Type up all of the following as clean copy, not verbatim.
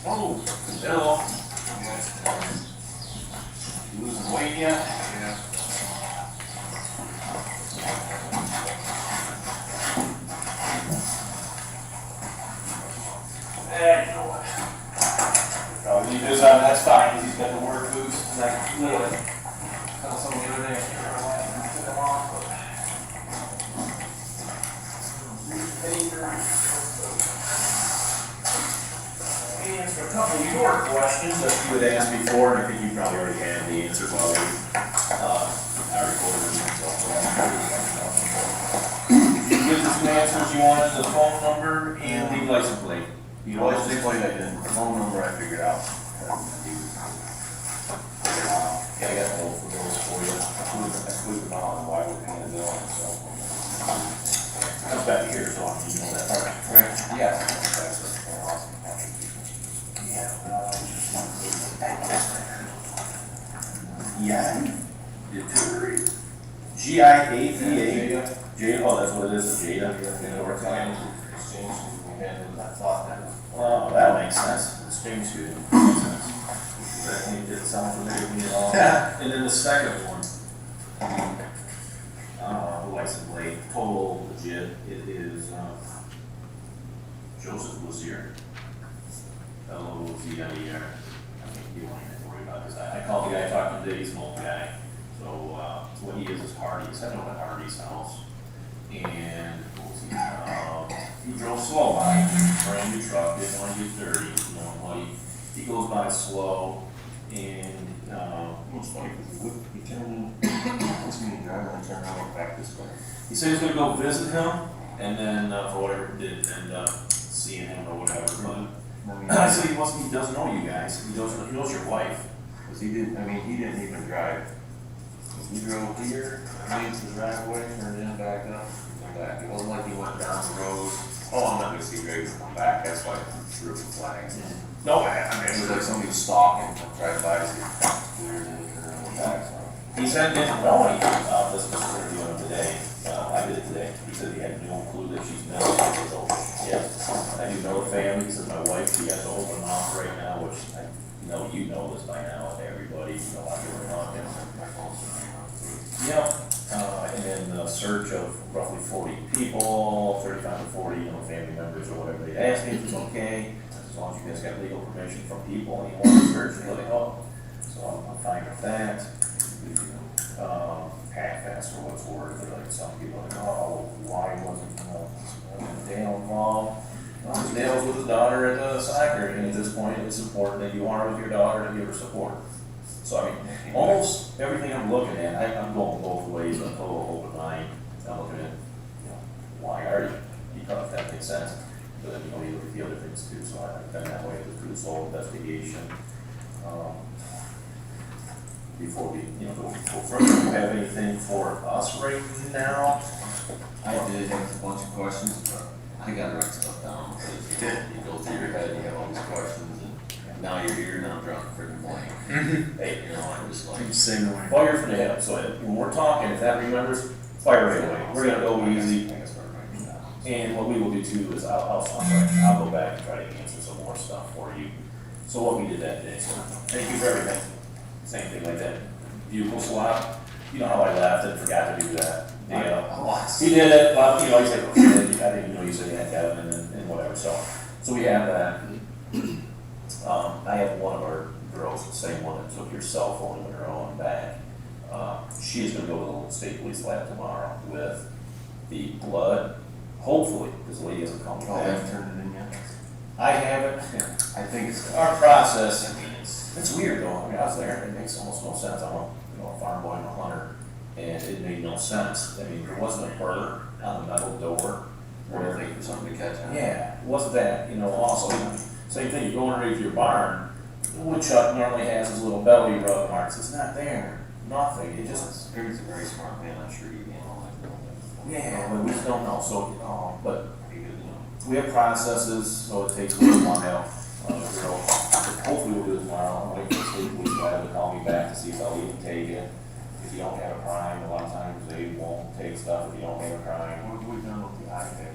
Oh, Hello. you losing weight yet? Yeah. You know what? Probably leave this on, that's fine, because he's got the work boots, and I literally, tell someone the other day, I can't remember why I took them off, but. And for a couple of your questions that you had asked before, and I think you probably already had the answers already. I recorded them myself. You get the two answers, you wanted the phone number and the license plate. You know, License plate I didn't, the phone number I figured out. Yeah, I got both of those for you. I flew them out and why we're paying the bill, so. Comes back here, so I can know that part. Right. Yeah. Yeah. G-I-A-V-A. Jada, oh, that's what it is, Jada. Oh, that makes sense. Exchange student. Makes sense. That name didn't sound familiar to me at all. And then the second one, the license plate, total legit, it is, Joseph Lazier. L-O-Z-I-E-R. I think you don't even worry about this. I called the guy talking today, he's an old guy. So what he is Hardy, he's heading over to Hardy's house. And what was he drove slow by, brand new truck, didn't want to get dirty, you know, he goes by slow, and, It's funny, because he turned, what's me driving, I turned around and back this way. he said he's gonna go visit him, and then, for whatever, didn't end up seeing him or whatever, but I said he doesn't know you guys, he knows your wife. Because he didn't even drive. He drove here, made the driveway, turned in, back up, and back. It wasn't like he went down the road. Oh, I'm not gonna see Greg come back, that's why I threw up the flags. No, It was like somebody was stalking, drive by, so he cleared it, and went back, so. he said he didn't know anything about this, was interviewing today, I did it today, he said he had no clue that she's married, I said, oh, yeah, I do know the family, he said my wife, she has an open mouth right now, which I know you know this by now, everybody, you know, I hear it on him. Yep, and then the search of roughly 40 people, 35 to 40, you know, family members or whatever, they asked me if it's okay, as long as you guys got legal permission from people and you want to search, really help. So I'm fine with that. Half-assed for what's worth, or like some people are like, oh, why wasn't Dale involved? Well, Dale's with his daughter at soccer, and at this point, it's important that you are with your daughter to give her support. So I mean, almost everything I'm looking at, I'm going both ways, I'm total open mind. I'm looking at, you know, why are you? Because that makes sense. But then, you know, you look at the other things too, so I've done that way with the soul investigation. Before we, you know, go further, do you have anything for us right now? I did have a bunch of questions, but I gotta write stuff down, because you go through your head, you have all these questions, and now you're here, now I'm drawing a freaking blank. Hey, You know, I'm just like. Same way. fire from the hip, so when we're talking, if that remembers, fire right away. We're gonna go easy. I guess we're right now. And what we will do too is I'll go back and try to answer some more stuff for you. So what we did that day, so thank you for everything. Same thing like that vehicle swap, you know how I laughed and forgot to do that. He did it, well, you know, he said, okay, I didn't know you said you had Kevin and whatever, so we have that. I have one of our girls, the same one that took your cell phone and her own back. She is gonna go to the state police lab tomorrow with the blood, hopefully, because the lady hasn't come Oh, I haven't back. turned it in yet? I haven't, I think it's. our process, I mean, it's weird though, I mean, I was there, it makes almost no sense, I'm a farm boy, I'm a hunter, and it made no sense, I mean, there wasn't a burr on the metal door. Or I think for something to catch on. Yeah, it wasn't that, you know, also, you know, same thing, you go underneath your barn, the woodchuck normally has his little belly rub marks, it's not there, nothing, it just, He's a very smart man, I'm sure you can all that. yeah, but we just don't know, so, but Pretty good, you know. we have processes, so it takes a little while. Hopefully we'll do it tomorrow. I'm waiting for the state police to call me back to see if they'll even take it. If you don't have a crime, a lot of times they won't take stuff if you don't have a crime. What have we done with the iPad?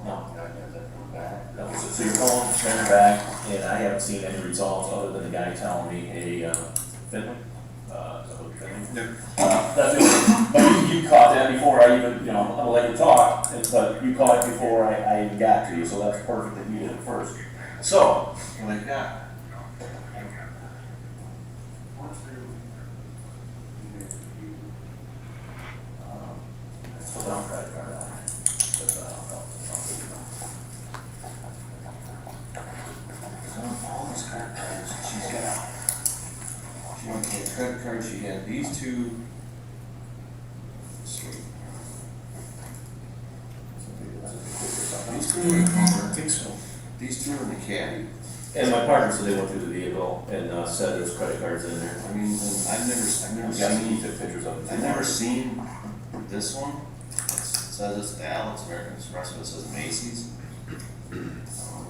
No, I got that from back. No, so your phone turned back, and I haven't seen any results other than the guy telling me, hey, Finley, is that what you're saying? That's the only, but you caught that before I even, I'm gonna let you talk, but you caught it before I even got to you, so that's perfect that you did it first. So, What I got? let's put down credit card on it. All these credit cards, she's got. She went to the credit card, she had these two. Sweet. These two are in I think so. These two are in the caddy. And my partner said they went through the vehicle and said there's credit cards in there. I mean, and I've never Yeah, seen. he took pictures of it. I've never seen this one. It says it's Alex American Express, but it says Macy's.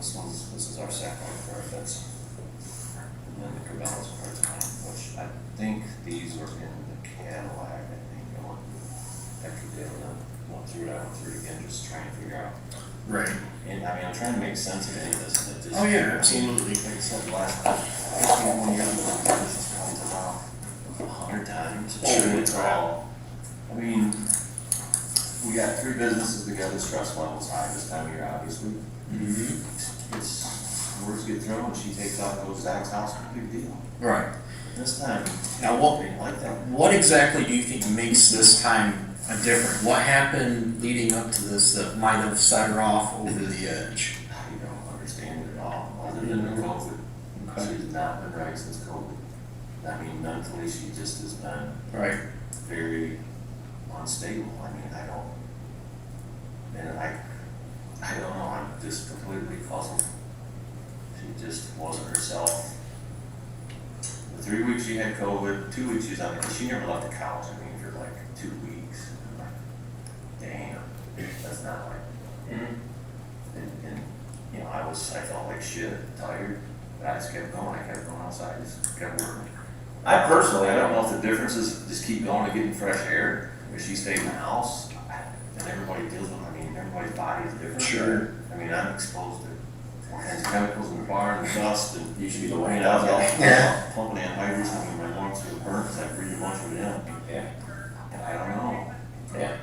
This is our second card, that's, and then the Cabela's card's mine, which I think these were in the Cadillac, I think, after they went through it, I went through it again, just trying to figure out. Right. And I mean, I'm trying to make sense of any of this, and it just. Oh, yeah, absolutely. Like I said last time, 51 years ago, this is probably about 100 times. Holy It's crap. all- I mean, we got 3 businesses together, stress levels high this time of year, obviously. It's, words get thrown, and she takes off, goes to Zach's house, no big deal. Right. This time, Now, what, ain't like that. what exactly do you think makes this time different? What happened leading up to this that might have set her off over the edge? You don't understand it at all, other than the COVID. She's not been right since COVID. I mean, mentally, she just has been Right. very unstable. I mean, I don't know, I'm just completely puzzled. She just wasn't herself. The 3 weeks she had COVID, 2 weeks she was on it, she never left the couch, I mean, for like 2 weeks. I'm like, damn, that's not like, and I felt like shit, tired, but I just kept going, I kept going outside, just kept working. I personally, I don't know if the difference is just keep going and getting fresh air, if she stayed in the house, and everybody deals with, I mean, everybody's body is different. Sure. I mean, I'm exposed to all kinds of chemicals in the bar and the dust, and you should be the I one. mean, I was all Yeah. pumping anhydrous, I mean, my lungs were burnt because I breathed a bunch of it in. Yeah. And I don't know, Yeah.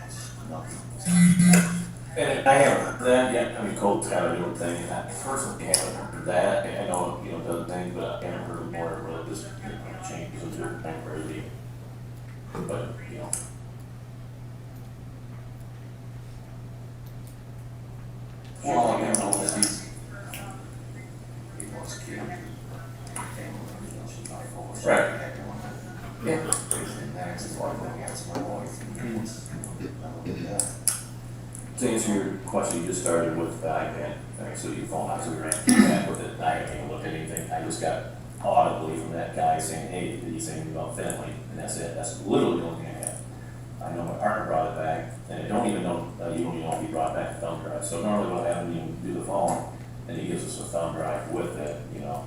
it's nothing. And I haven't heard that yet. I mean, COVID's kind of a new thing. I personally haven't heard that. I know, it does things, but I haven't heard of more really just, changes into it temporarily. But, Well, I don't know if he wants kids. She's bipolar. Right. Yeah. And next is like, when he has my wife. to answer your question, you just started with the iPad. So your phone, obviously, we ran through that with it. I haven't looked at anything. I just got audibly from that guy saying, hey, did he say anything about Finley? And that's it. That's literally the only thing I have. I know my partner brought it back, and I don't even know, you don't even know if he brought back the thumb drive. So normally what happens, you do the phone, and he gives us a thumb drive with it,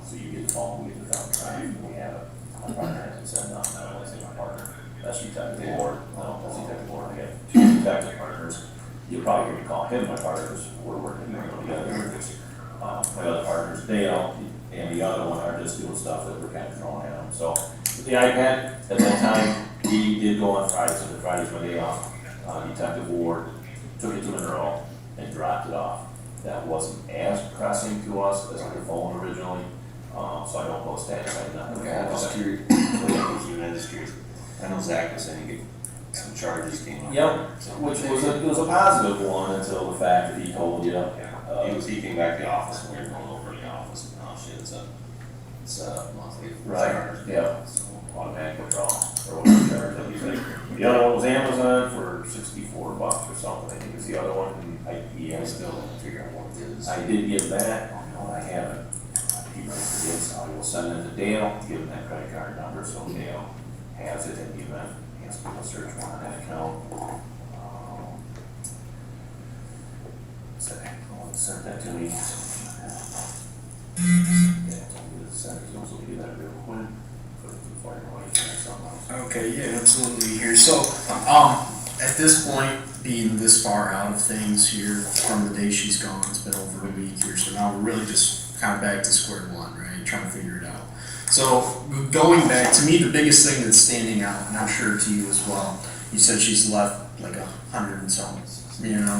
so you get the phone, we get the thumb drive, and we have it. My partner hasn't said nothing, I don't want to say my partner, that's detective board, no, that's detective board, I have 2 detective partners. You'll probably hear me call him my partner, because we're working together. My other partners, Dale, and the other one are just doing stuff that we're kind of throwing at them. So the iPad, at that time, he did go on Friday, so the Friday's my day off. Detective Ward took it to Monroe and dropped it off. That wasn't as pressing to us as the phone originally, so I don't post that, I did not. Okay, I'm just curious. I'm just curious. I know Zach was saying he get some charges came up. Yep, which was a positive one until the fact that he told you. He came back to the office and we were going over in the office and, oh shit, it's a monthly Right, charge. yeah. So, Automatic withdrawal, or whatever charge that you think. The other one was Amazon for $64 or something, I think is the other one, and I still don't figure out what it is. I did give that, no, I haven't. He might forget, so I will send it to Dale, give him that credit card number, so Dale has it in the event, he has to go search one on that account. Send that to me. Yeah, told me to send it, so we do that real quick. Put it to the fire away, something else. Okay, yeah, absolutely here. So, at this point, being this far out of things here from the day she's gone, it's been over a week here, so now we're really just kind of back to square one, right? Trying to figure it out. So going back, to me, the biggest thing that's standing out, and I'm sure to you as well, you said she's left like 100 and some,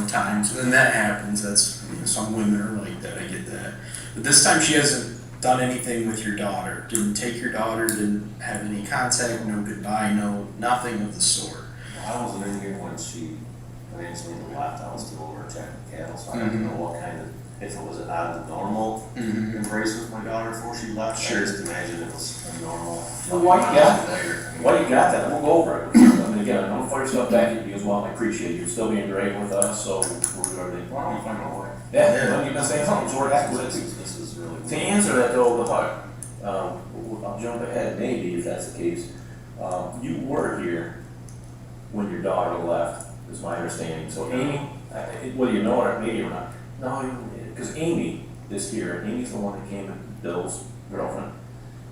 times, and that happens. That's, some women are like that. I get that. But this time she hasn't done anything with your daughter. Didn't take your daughter. Didn't have any contact. No goodbye. No nothing of the sort. I wasn't in here when she eventually left. I was still over checking cattle, so I didn't know what kind of, if it was out of the normal embrace with my daughter before she left. Sure. I just imagine it was a normal. Well, why you got later. Why you got that? We'll go over it. I mean, again, don't fire stuff back at you as well. I appreciate you still being great with us, so we'll do everything. Why don't we find a way? Yeah, well, you've been saying something, so we're happy with it. This is really. To answer that though, the hug, I'll jump ahead, maybe if that's the case. You were here when your daughter left, is my understanding. So Amy, whether you know her, maybe or not, no, because Amy is here. Amy's the one that came in, Bill's girlfriend.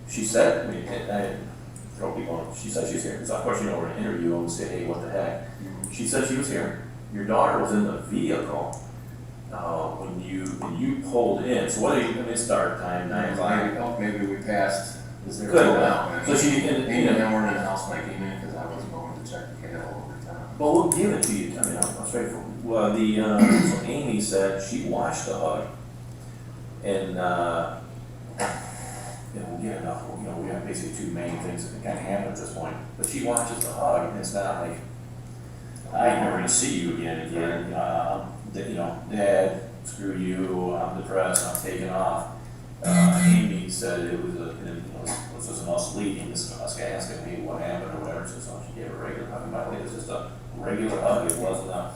She said, I mean, I didn't throw people on, she said she's here. Because of course, we're in an interview and say, hey, what the heck? She said she was here. Your daughter was in the vehicle when you pulled in. So what do you, I mean, it's dark time, 9 o'clock. Maybe we passed. Is there Could a have. out? So she, Amy and I weren't in the house when I came in because I was going to check the cattle over time. well, we'll give it to you. I mean, I'm straightforward. Well, so Amy said she watched the hug, and we'll get enough. We have basically two main things that kind of happen at this point. But she watches the hug, and it's not like I'm never going to see you again. Dad, screw you. I'm depressed. I'm taking off. Amy said it was this was an us leading. This is us asking me what happened or whatever. So she gave a regular hug. And by the way, it was just a regular hug. It wasn't a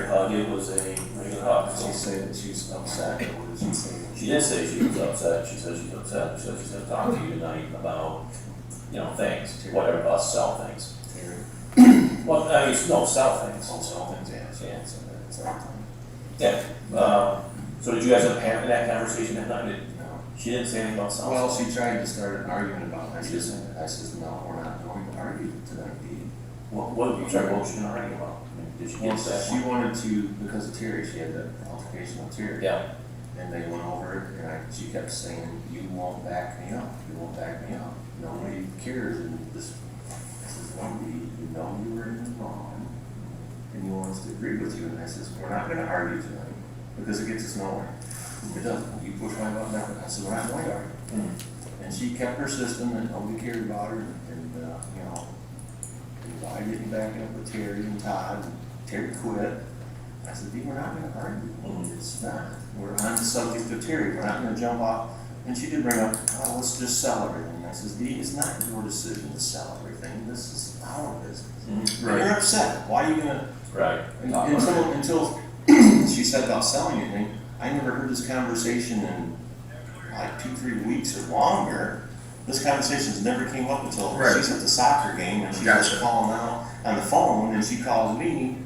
hug. It was a regular hug. She said that she's upset. What did she say? She did say she was upset. She said she's upset. She said she's going to talk to you tonight about, things, whatever, us sell things. Well, I mean, no, sell things. Sell things, yeah. Yeah. So did you guys have that conversation that night? No. She didn't say anything about selling. Well, she tried to start an argument about it. I said, no, we're not going to argue tonight, Dee. What was she going to argue about? I mean, did she Well, get that? she wanted to, because of Terry, she had that altercation with Terry. Yeah. And they went over it, and she kept saying, you won't back me up, you won't back me up. Nobody cares, and this is Wendy, you know you were in the wrong, and you want us to agree with you, and I says, we're not gonna argue tonight, because it gets us nowhere. It doesn't, you push my button, I said, we're not going to argue. And she kept persistent, and nobody cared about her, and I didn't back up with Terry and Todd, and Terry quit. I said, Dee, we're not gonna argue, it's not. We're on the subject of Terry, we're not gonna jump off. And she did bring up, oh, let's just sell everything. And I says, Dee, it's not your decision to sell everything, this is our business. And you're upset, why are you gonna? Right. Until she said about selling anything, I never heard this conversation in like 2-3 weeks or longer. This conversation's never came up until she's at the soccer game and she's just calling out on the phone, and she calls me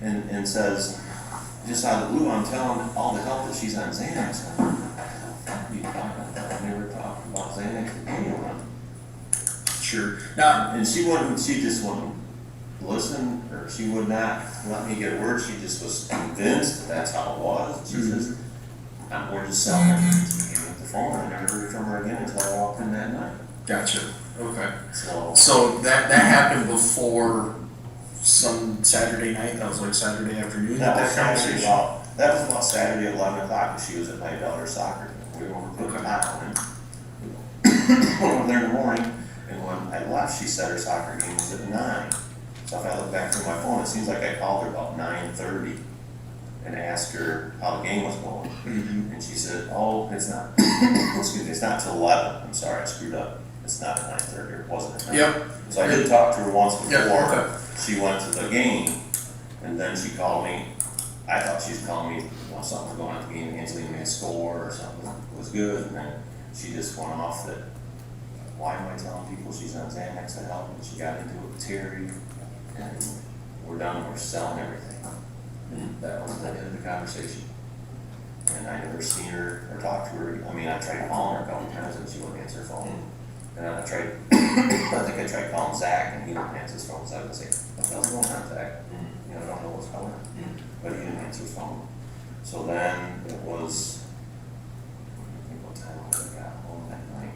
and says, just out of the blue, I'm telling all the help that she's on Xanax. What are you talking about? I never talked about Xanax to anyone. Sure. Now, And she just wouldn't listen, or she would not let me get a word. She just was convinced that that's how it was. She says, we're just selling it. She gave me the phone, and I never heard from her again until I walked in that night. gotcha. Okay. So So that happened before some Saturday night. That was like Saturday afternoon. that was conversation. about Saturday at 11 o'clock, and she was at my daughter's soccer game. We were over putting down, and over there in the morning, and when I left, she said her soccer game was at 9. So if I look back through my phone, it seems like I called her about 9:30 and asked her how the game was going. And she said, oh, it's not, excuse me, it's not till 11. I'm sorry, I screwed up. It's not at 9:30, or it wasn't at 9. Yep. So I did talk to her once before. Yeah, okay. She went to the game, and then she called me. I thought she was calling me, something was going on at the game, Ansley made a score or something was good, and then she just went off that, why am I telling people she's on Xanax to help? And she got into it with Terry, and we're done, we're selling everything. And that was the end of the conversation. And I never seen her or talked to her. I mean, I tried calling her a couple times and she wouldn't answer her phone. And I tried, I think I tried calling Zach and he didn't answer his phone, so I was like, what the hell's going on, Zach? You know, I don't know what's going on. But he didn't answer his phone. So then it was, I think what time was I got home that night?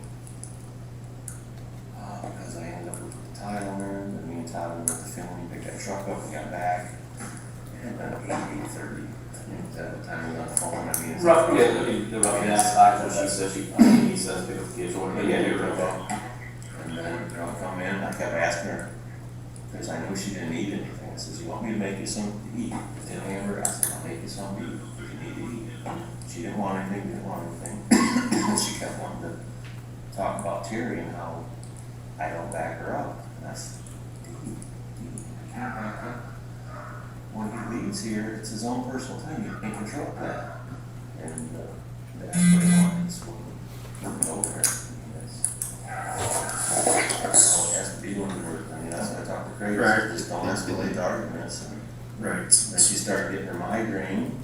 Because I ended up with Tyler, and me and Tyler went to film, picked that truck up, and got back. And then 8:30, I think that the time we got on the phone, I mean. Rough, yeah, I mean, the rough gas, I, she said I mean, he says pick up the kids or whatever, yeah, you're okay. And then, you know, I come in, I kept asking her, because I knew she didn't eat anything. I says, you want me to make you something to eat? Didn't hamburger, I said, I'll make you something to eat if you need to eat. She didn't want anything, didn't want anything. And she kept wanting to talk about Terry and how I don't back her up. And I said, I can't back up. When he leaves here, it's his own personal thing, you can't control that. And that's what he wanted, so we moved over there. So it has to be when we're, I mean, that's what I talked to Craig, Right. just don't escalate the arguments. And Right. then she started getting her migraine.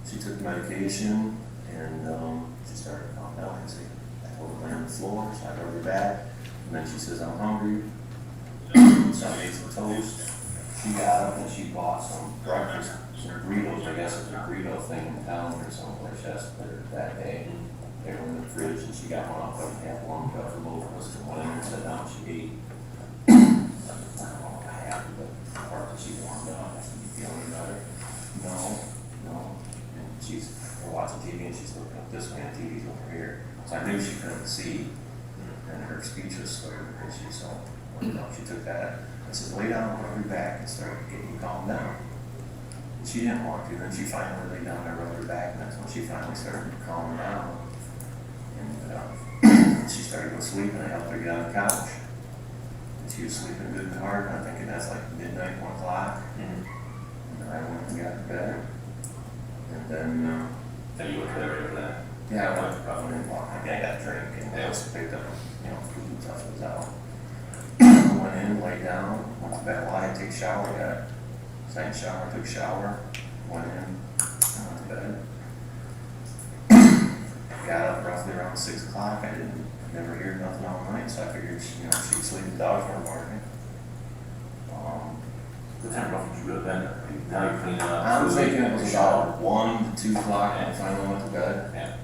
She took medication and she started to calm down. I told her lay on the floor, so I rubbed her back. And then she says, I'm hungry. So I made some toast. She got up and she bought some breakfast, some burritos. I guess it's a burrito thing in town or someplace that day. They were in the fridge and she got one off like half one cut for both of us and went in and sat down, she ate. I don't know what happened, but the part that she warmed up, I said, you feeling better? No. And we're watching TV and she's looking up this way and TV's over here. So I knew she couldn't see and her speech was slurred because she saw, she took that. I said, lay down, rub your back and start getting you calmed down. And she didn't want to, then she finally laid down and rubbed her back and that's when she finally started calming down. And she started to go to sleep and I helped her get on the couch. And she was sleeping good and hard and I'm thinking that's like midnight, 1 o'clock. And then I went and got to bed. And then, Then you went there for that. yeah, I went probably and walked. I got a drink and I also picked up, you know, food and stuff was out. I went in, laid down, went to bed. Well, I had to take a shower yet. So I had a shower, took a shower, went in, went to bed. Got up roughly around 6 o'clock. I never heard nothing all night, so I figured, you know, she'd sleep, the dogs weren't barking. What time roughly did you go to bed? Now you're cleaning up. I was thinking it was about 1 to 2 o'clock when I finally went to bed. Yeah.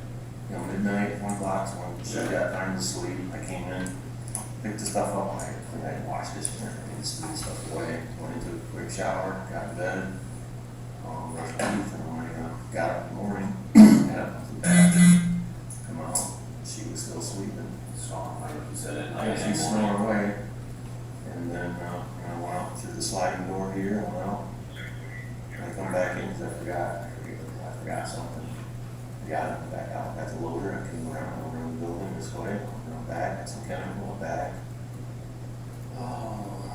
You know, midnight, 1 o'clock is when she got time to sleep. I came in, picked the stuff up, I had washed this and everything, just threw stuff away. Went into a quick shower, got to bed. Brushed my teeth, and when I got up in the morning, got up to the bathroom, come out, she was still sleeping. Strong, like you said at Yeah, night. she snored away. And then, I went out through the sliding door here, went out. And I come back in because I forgot something. I got it back out, got the loader, I came around the building this way, went back, got some chemical, went back.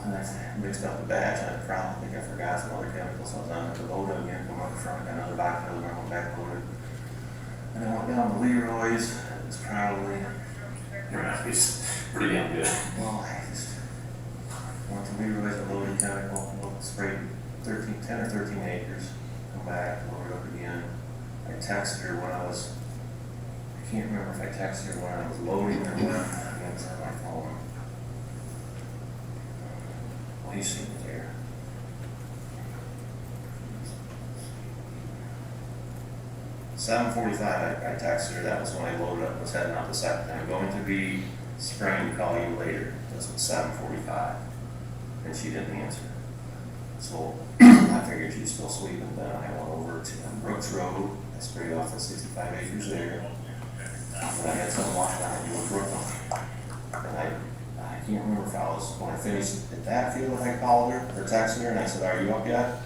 And I mixed up the batch, and I probably think I forgot some other chemicals, so I was on the loader again, come up the front, got another back loader, went back loaded. And I went down to Leroy's, it was probably, Your math is pretty damn good. well, I just went to Leroy's, a loaded chemical, sprayed 10 or 13 acres, come back, loaded up again. I texted her when I can't remember if I texted her when I was loading or when I was on my phone. Well, you see it there. $7:45, I texted her, that was when I loaded up, was heading out the second. I'm going to be spraying to call you later. That's at 7:45. And she didn't answer. So I figured she's still sleeping. Then I went over to Brooks Road. I sprayed off the 65 acres there. And I had some washed out in Brooklyn. And I can't remember if when I finished at that field, if I called her or texted her and I said, are you up yet?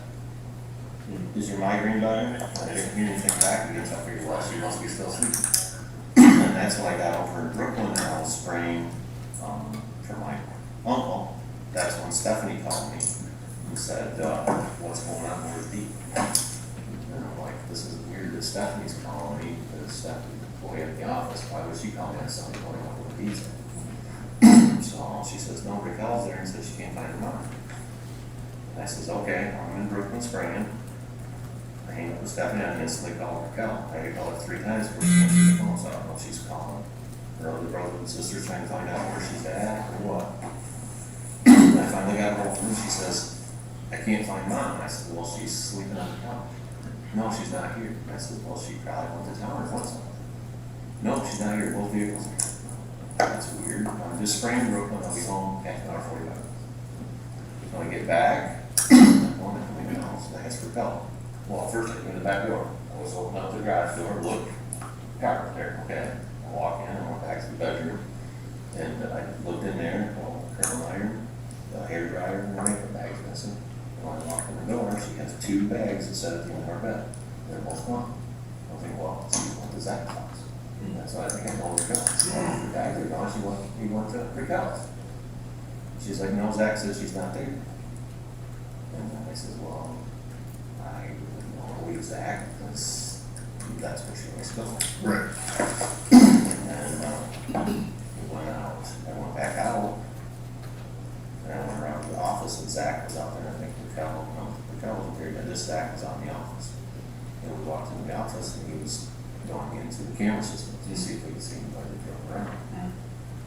Is your migraine better? I didn't hear anything back again, so I figured, well, she must be still sleeping. And that's when I got over in Brooklyn and I was spraying for my uncle. That's when Stephanie called me and said, what's going on with Deep? And I'm like, this is weird that Stephanie's calling me, because Stephanie's employee at the office. Why would she call me on something going on with Deep? So she says, nobody calls there and says she can't find her mom. And I says, okay, I'm in Brooklyn spraying. I hang up with Stephanie and I instantly call Raquel. I had to call her 3 times before she answered the phone, so I don't know if she's calling. her other brother and sister trying to find out where she's at or what. And I finally got hold of her and she says, I can't find Mom. I said, well, she's sleeping on the couch. No, she's not here. I said, well, she probably went to town or something. No, she's not here. Both vehicles are here. That's weird. I'm just spraying Brooklyn. I'll be home half an hour, 45 minutes. When I get back, I'm going to come in the house. I asked for help. Well, first I go in the back door. I was opening up the garage door, look, car there, okay. I walk in, I went back to the bedroom, and I looked in there, well, curling iron, the hair dryer, and the bag's missing. When I walked in the door, she has 2 bags that set at the end of her bed. They're both gone. I think, well, what does that cost? And that's why I think I know where it goes. The bags are gone, he went to freak out. She's like, no, Zach says she's not there. And then I said, well, I wouldn't know where Zach, that's where she was going. Right. And then we went out, I went back out, and I went around to the office, and Zach was out there. I think Raquel was there, but this Zach was out in the office. And we walked into the office, and he was going into the camera system to see if we could see anybody that drove around.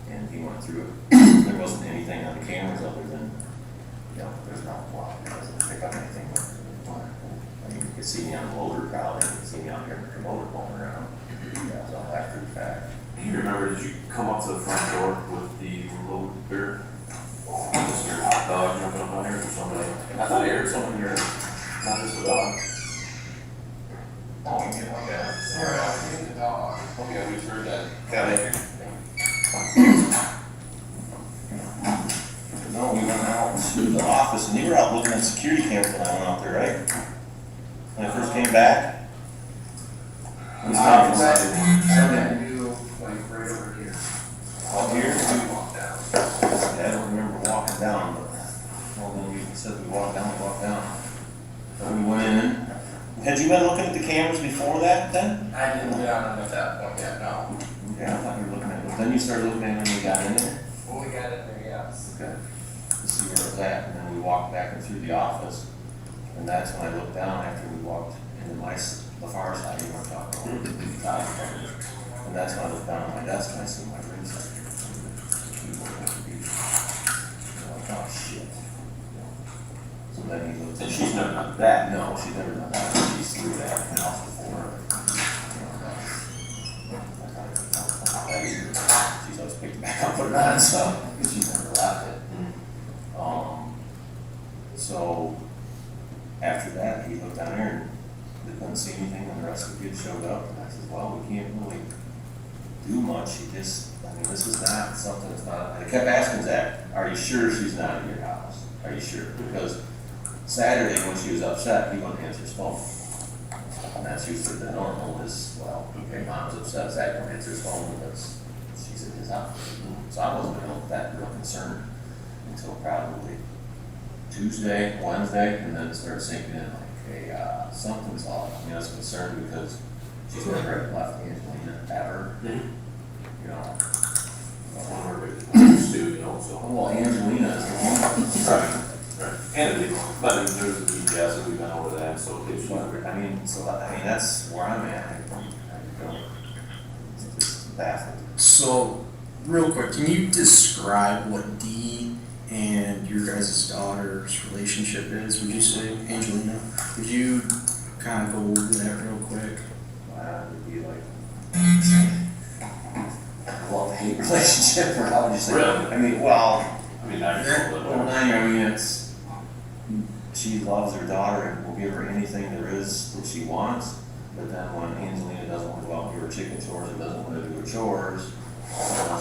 And he went through it. There wasn't anything on the cameras other than, there's not a lot. It doesn't pick up anything. I mean, you could see me on the loader crowd, and you could see me out here in the motor going around. That was all after the fact. You remember, did you come up to the front door with the loader? Just your hot dog jumping up on here or somebody? I thought I heard someone here, not just a dog. Oh, yeah, like that. Sorry, the dog. Okay, we just heard that. Got it. No, we went out to the office, and you were out looking at security cameras when I went out there, right? When I first came back? It was not I knew, like, right over here. out here. Walk down. Yeah, I don't remember walking down, but, well, then you said we walked down. So we went in. Had you been looking at the cameras before that then? I didn't get on them at that point yet, no. Yeah, I thought you were looking at it. Then you started looking at it when we got in there. When we got in there, yes. Okay. To see where it was at, and then we walked back and through the office. And that's when I looked down after we walked into the far side, you weren't talking about. And that's when I looked down at my desk and I see my ring set. Oh, shit. So then he looked. And she's never done that. No, she's never done that. She's through that house before. She's always picked it back up, put it on, so, because she's never left it. So, after that, he looked down there and they couldn't see anything, and the rest of the kids showed up, and I said, well, we can't really do much. This is not something that's not, I kept asking Zach, are you sure she's not in your house? Are you sure? Because Saturday, when she was upset, he wouldn't answer his phone. And that's usually the normal is, well, okay, Mom's upset, Zach won't answer his phone because she's in his house. So I wasn't that real concerned until probably Tuesday, Wednesday, and then it started sinking in like, hey, something's off. I was concerned because she's never left Angelina ever. You know. Stu, so. Well, Angelina is the one. Right. And but there's a GPS, and we've been over that, so it's That's where I'm at. I don't, it's just baffling. So, real quick, can you describe what Dee and your guys' daughter's relationship is? Would you say, Angelina? Would you kind of go over that real quick? It'd be like a love-hate relationship, or how would you say? Really? Well, Well, it's, she loves her daughter and will give her anything there is that she wants, but then when Angelina doesn't want to go out and do her chicken chores or doesn't want to do her chores, so, how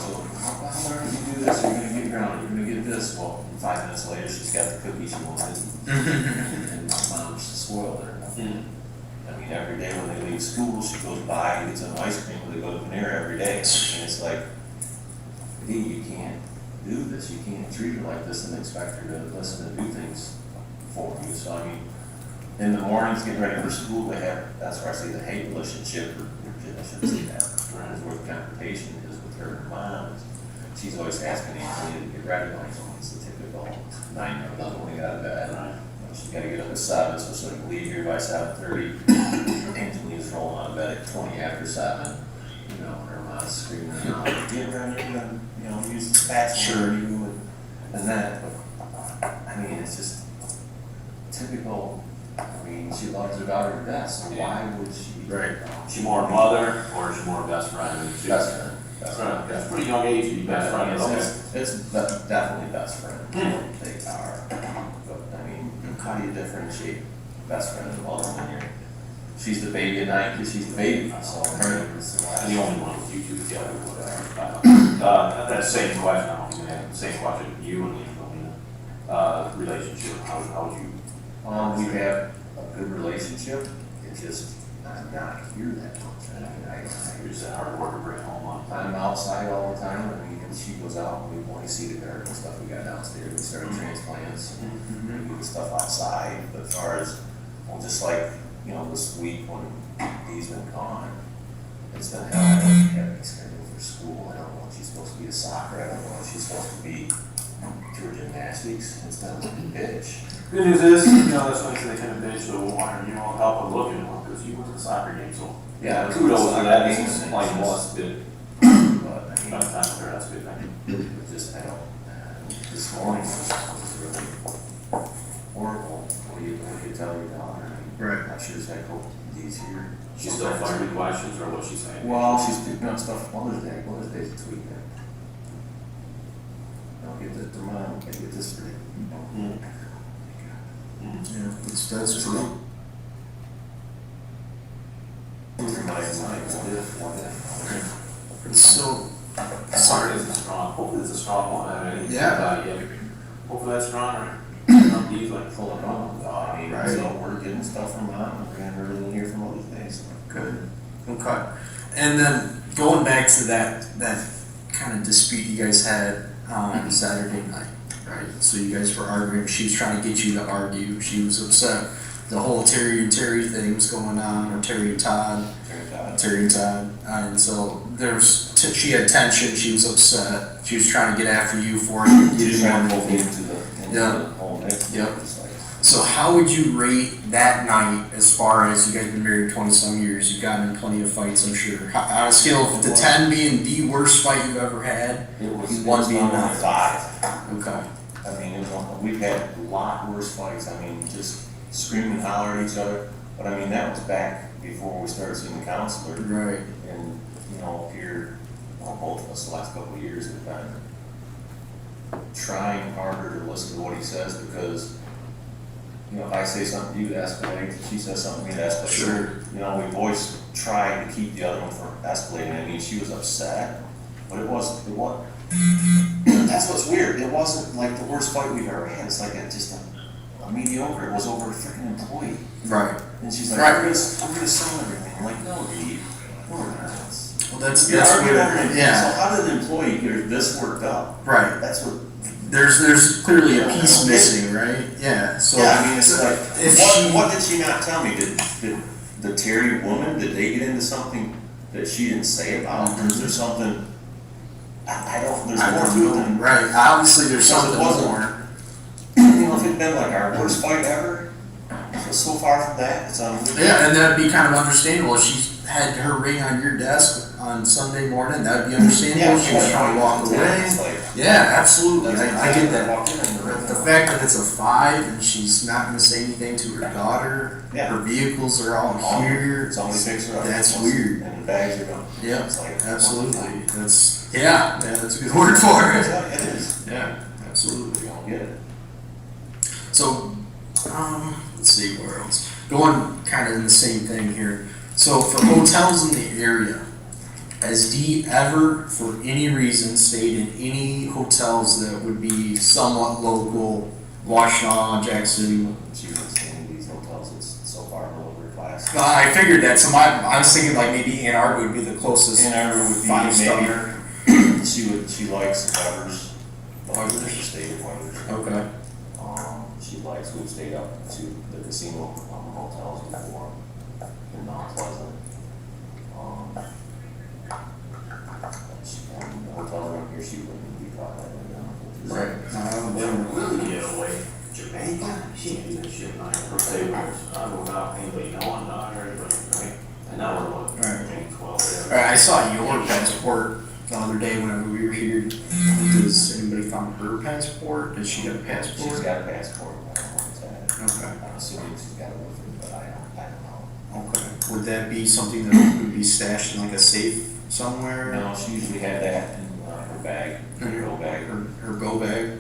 are you do this, you're gonna get grounded, you're gonna get this, well, 5 minutes later, she's got the cookie she wanted, and my mom's spoiled her. Every day when they leave school, she goes by and gets an ice cream when they go to Panera every day. And it's like, Dee, you can't do this. You can't treat her like this and expect her to listen and do things for you. So, in the mornings, getting ready for school, that's where I say the hate relationship, or I shouldn't say that, is where the confrontation is with her and her mom. She's always asking Angelina to get ready. Like, it's the typical 9-year-old doesn't want to get out of bed. She's got to get up at 7, so she can leave here by 7:30. Angelina's rolling out of bed at 20 after 7. you know, Irma screaming out, get around here, and, you know, use the spats Sure. on you and that, but, I mean, it's just typical, I mean, she loves her daughter to death, so why would she? Right. Is she more mother or is she more best friend? Best friend. Best friend, that's pretty young age to be best friend, okay. It's definitely best friend, they are, but I mean, how do you differentiate best friend and mother when you're, she's the baby at night, because she's the baby, so. And the only one with you two together, whatever. That same question, I don't even have the same question, you and Angelina, relationship, how would you? We have a good relationship, it's just, I'm not here that much, I mean, You're just a hard worker, bring home on. I'm outside all the time, I mean, and she goes out, and we want to see the garden and stuff we got downstairs, we started transplants, and we do the stuff outside, but as far as, well, just like, you know, this week when he's been gone, it's been hell, I don't have any schedule for school, I don't know if she's supposed to be a soccer, I don't know if she's supposed to be to her gymnastics, it's done like a bitch. Good news is, you know, that's nice that they kind of bitch, so we'll want you know, help with looking one, because you went to the soccer game, so. Yeah, Kudos to that, games it's and like, it's well, just- it's good, But, I spend mean, time with her, that's good, thank you. it's just, I don't, this morning was really horrible, what do you tell your daughter? I mean, Right. I'm sure she's had a couple of these here. She's still firing questions, or what's she saying? Well, she's picking up stuff for Mother's Day this weekend. I'll get this for mom, I get this for you. Mm. Yeah, that's true. For my stiff one. So, Sorry, it's a strong, hopefully it's a strong one, I mean, Yeah. yeah, hopefully that's strong, or, these like, Pull it on, I mean, Right. so we're getting stuff from mom, we're getting everything here from Mother's Day, so. good. Okay. And then going back to that kind of dispute you guys had on Saturday night, right? So you guys were arguing. She was trying to get you to argue. She was upset. The whole Terry and Terry thing was going on, or Terry and Todd. Terry and Todd. And so she had tension. She was upset. She was trying to get after you for it. You Just didn't trying want to to move into the Yeah. whole mix. Yep. It's like, So how would you rate that night as far as you guys have been married 20-some years? You've gotten in plenty of fights, I'm sure. On a scale of to 10 being the worst fight you've ever had? It was One being on nine. 5. Okay. I mean, we've had a lot worse fights. I mean, just scream and holler at each other. But I mean, that was back before we started seeing the counselor. Right. And, you know, here, well, both of us the last couple of years have been trying harder to listen to what he says because, you know, if I say something, you escalate. If she says something, you escalate. Sure. You know, we've always tried to keep the other one from escalating. I mean, she was upset, but it wasn't. That's what's weird. It wasn't like the worst fight we've ever had. It's like just a mediocre. It was over a freaking employee. Right. And she's like, Right. we're gonna sell everything. I'm like, no, Reed. We're not. Well, that's You're arguing weird. over it. Yeah. So how did the employee get this worked up? Right. That's what. There's clearly a piece missing, right? Yeah. So Yeah, I mean, it's like, if what did she not tell me? Did the Terry woman, did they get into something that she didn't say about? Or is there something, I don't, there's I more don't to it know. than, Right. Obviously, there's Because it something wasn't- more. you know, if it'd been like our worst fight ever, so far from that, it's Yeah, and that'd be kind of understandable. If she had her ring on your desk on Sunday morning, that'd be understandable. She was trying to walk away. It's like, Yeah, absolutely. that's I get that. Walk in and The fact that it's a 5 and she's not going to say anything to her daughter, Yeah. her vehicles are all here. Somebody picks her up. That's weird. And the bags are gone. Yep, It's like, absolutely. That's a good word for it. Yeah, it is. Yeah, absolutely. We don't get it. So, let's see where else. Going kind of in the same thing here. So for hotels in the area, has Dee ever, for any reason, stayed in any hotels that would be somewhat local, Washtenaw, Jackson? She was in these hotels, it's so far below her class. I figured that. So I was thinking like maybe Ann Arbor would be the closest Ann Arbor would be 5-star. She likes Weathers. Weathers, she stayed at Weathers. Okay. She likes, we've stayed up to the casino hotels before in Mount Pleasant. The hotel around here, she wouldn't be caught that way down. Right. Then really get away. Jamaica, she ain't even shit on her birthday was, I don't know about anybody knowing, not everybody, right? And now we're what, Right. maybe 12 All right, I saw your passport the other day whenever we were here. Does anybody found her passport? Does she got a passport? She's got a passport, I don't know where it's at. Okay. I'm assuming she's got it with her, but I don't know. Okay. Would that be something that would be stashed in like a safe somewhere? No, she usually had that in her bag, her go bag. Her go bag?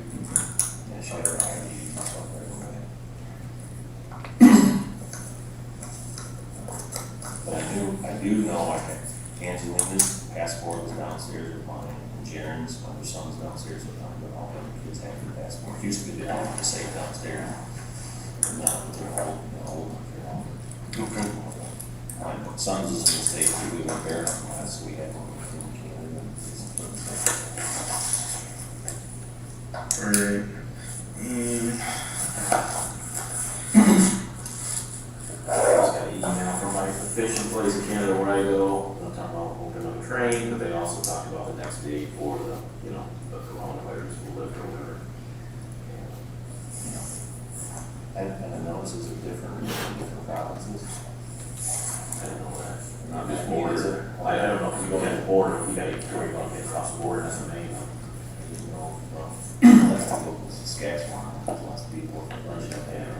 Yeah, she had her ID and stuff right away. But I do know, Angelina's passport was downstairs with mine, and Jaren's, my other son's downstairs with mine, but all the kids have their passport. Used to be down at the safe downstairs. And now they're old, Okay. my son's is in the state, we went there last week, I had one from Canada. Alright. I just got an email from my fishing place in Canada where I go, they're talking about opening up a train, but they also talked about the next date for the, the coronavirus will lift or whatever. And the notices are different in different provinces. I didn't know that. Not just border. I don't know if we go to the border, we gotta worry about getting across the border, that's the main one. You know, that's how local Saskatchewan, there's lots of people running up there.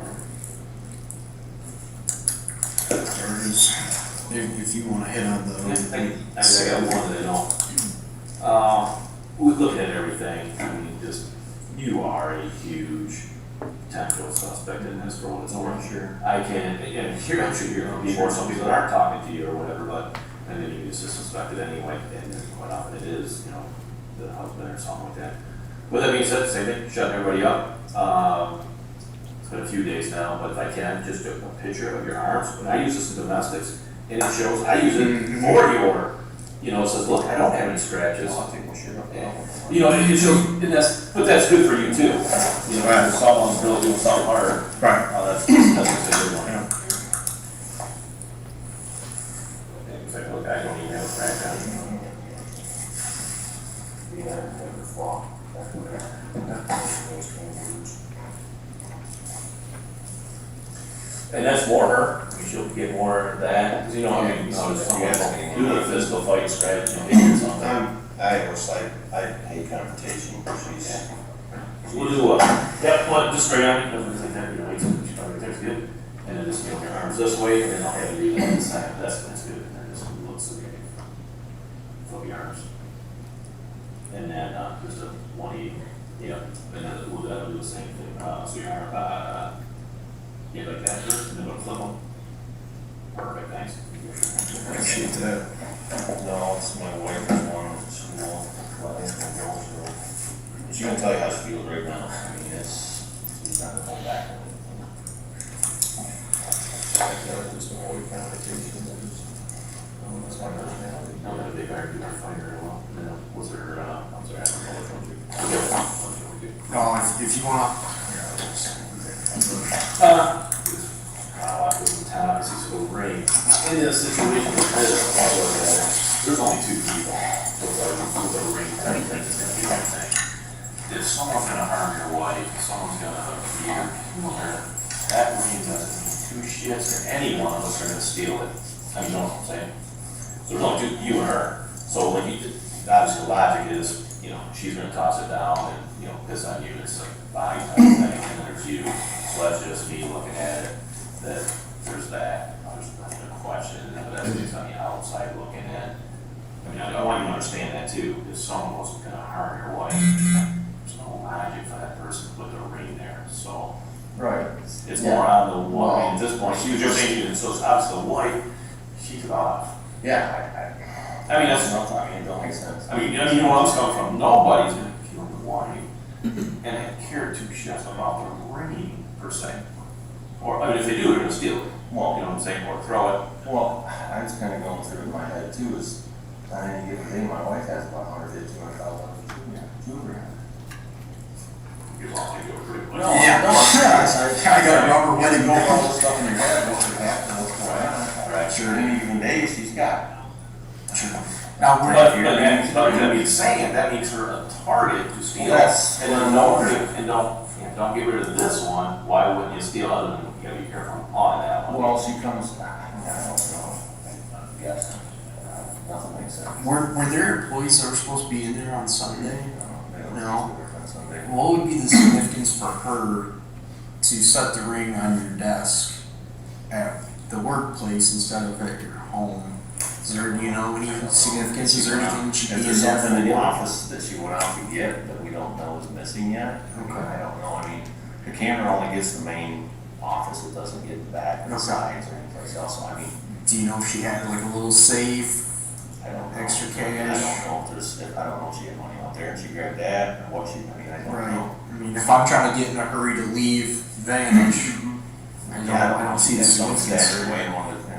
If you wanna hit on the. I got one that I don't. We're looking at everything, I mean, you are a huge potential suspect in this for what it's worth. Sure. I can, and here, I'm sure you're gonna be more, some people that aren't talking to you or whatever, but, and then you just suspect it anyway, and then quite often it is, the husband or something like that. With that being said, same thing, shutting everybody up. It's been a few days now, but if I can, just a picture of your arms, and I use this in domestics, and it shows, I use it for your, it says, look, I don't have any scratches. I'll take my shirt off. It shows, but that's good for you too. If someone's really doing something hard. Right. That's a good one. Yeah. It's like, look, I don't even have a crack on it. Never flaw. And that's more her, she'll get more of that, because someone do a physical fight, scratch, hit or something. I hate confrontation, she's. We'll do just straight on, because it's like that, she probably thinks good, and then just your arms this way, and then I'll have you do that side, that's good, and then just looks okay. Flip your arms. And then, just a 180, and then we'll do the same thing, so your arm, like that first, and then we'll flip them. Perfect, thanks. Appreciate that. No, it's my wife who's one, she won't let anything go, so. She can tell you how she feels right now, I mean, she's not gonna hold back. Just avoid confrontation, that's my personality. I'm not a big argument fighter, well, was there, I'm sorry, I don't know which one to do. No, if you wanna. It was obviously so rain. In a situation like this, there's only two people. With a ring, I think it's gonna be one thing. If someone's gonna harm your wife, someone's gonna beat her, that ring doesn't mean two shits, or any one of us are gonna steal it. I mean, you know what I'm saying? So there's only two, you and her. So like, obviously the logic is, she's gonna toss it down and, piss on you, it's like body type thing, and then there's you. So that's just me looking at it, that there's that, there's a question, but that's just on the outside looking in. I mean, I want you to understand that too, if someone wasn't gonna harm your wife, there's no logic for that person to put their ring there, so. Right. It's more on the woman, at this point, she was just thinking, so it's obviously the wife, she took off. Yeah, I mean, that's, it don't make sense. I mean, you know where I'm coming from, nobody's gonna kill the wife and care two shits about the ring, per se. Or, I mean, if they do, they're gonna steal it, Well, you know what I'm saying, or throw it. Well, I was kind of going through it in my head too, is on any given day, my wife has about 150, 200,000 jewelry on. You want to go pretty much. Yeah. I got a rubber wedding Know ring. all this stuff in your head, what's gonna happen, what's going on. Right. Sure, any given day, she's got. Now, we're But, here. that means saying, that makes her a target to steal. Yes. And then don't get rid of this one, why wouldn't you steal other than, you gotta be careful on that one. Well, she comes, I don't know, I guess, nothing makes sense. Were there employees that were supposed to be in there on Sunday? They don't No. do work on Sunday. What would be the significance for her to set the ring on your desk at the workplace instead of at your home? Is there, do you know any significance? Is there anything she If be there's in there something in the for? office that she went out to get that we don't know is missing yet, Okay. I don't know, I mean, the camera only gets the main office, it doesn't get the back or the Okay. sides or anyplace else, so I mean, Do you know if she had like a little safe? I don't know. Extra I cash. don't know if there's, I don't know if she had money out there and she grabbed that, or what she, I mean, I don't know. I mean, if I'm trying to get in a hurry to leave Vantage, I don't see the Some significance. stashed away in one of the,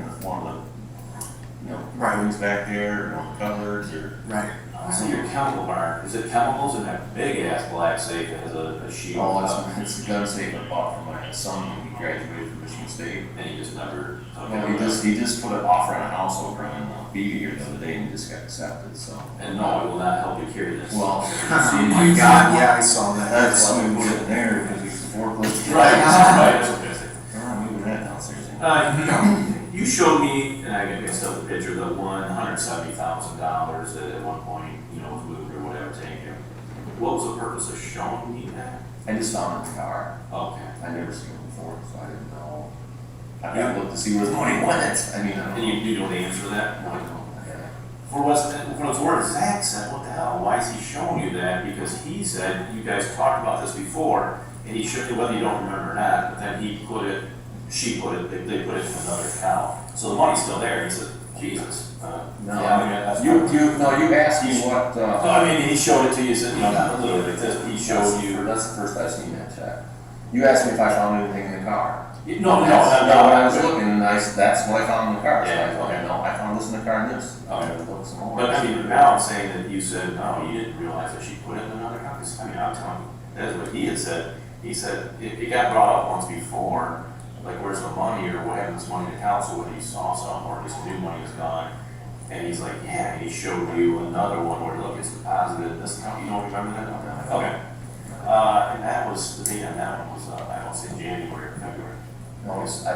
you know, Right. rooms back there, you know, cupboards or. Right. So your chemical barn, is it chemicals in that big ass black safe that has a shield? Oh, it's the gun safe I bought for my son when he graduated from Michigan State. And he just never. Well, he just put an offer on a house over in Beebe here the other day and he just got accepted, so. And no, it will not help you carry this. Well, Oh my God, yeah, I saw that. that's why we put it in there, because we used to forklift. Right, right, that's what I'm saying. I'm moving that downstairs. You showed me, and I mixed up the picture, the $170,000 that at one point, you know, was moved or whatever, taken. What was the purpose of showing me that? I just found it in the car. Okay. I'd never seen it before, so I didn't know. I gotta look to see where the money went, I mean, I don't And know. you know the answer to that? No, I don't. Yeah. For what's worth, Zach said, what the hell, why is he showing you that? Because he said, you guys talked about this before, and he showed you, whether you don't remember or not, but then he put it, she put it, they put it in another account. So the money's still there, he said, Jesus. No, yeah, I mean, that's you asked me what, No, I mean, he showed it to you, he said, you know, not literally like this, he showed you. That's the first I've seen that check. You asked me if I found anything in the car. No, When I was looking, and that's what I found in the car. So Yeah, I okay. no, I found this in the car and this. Okay. I gotta look some more. But I mean, now I'm saying that you said, no, you didn't realize that she put it in another account, 'cause, I mean, I'm telling you, that's what he had said. He said, it got brought up once before, like, where's the money, or what happened to this money in the council when he saw something, or this new money is gone. And he's like, yeah, he showed you another one where, look, it's deposited in this account, you don't remember that? Okay. And that was, the date on that one was, I don't say January or February. I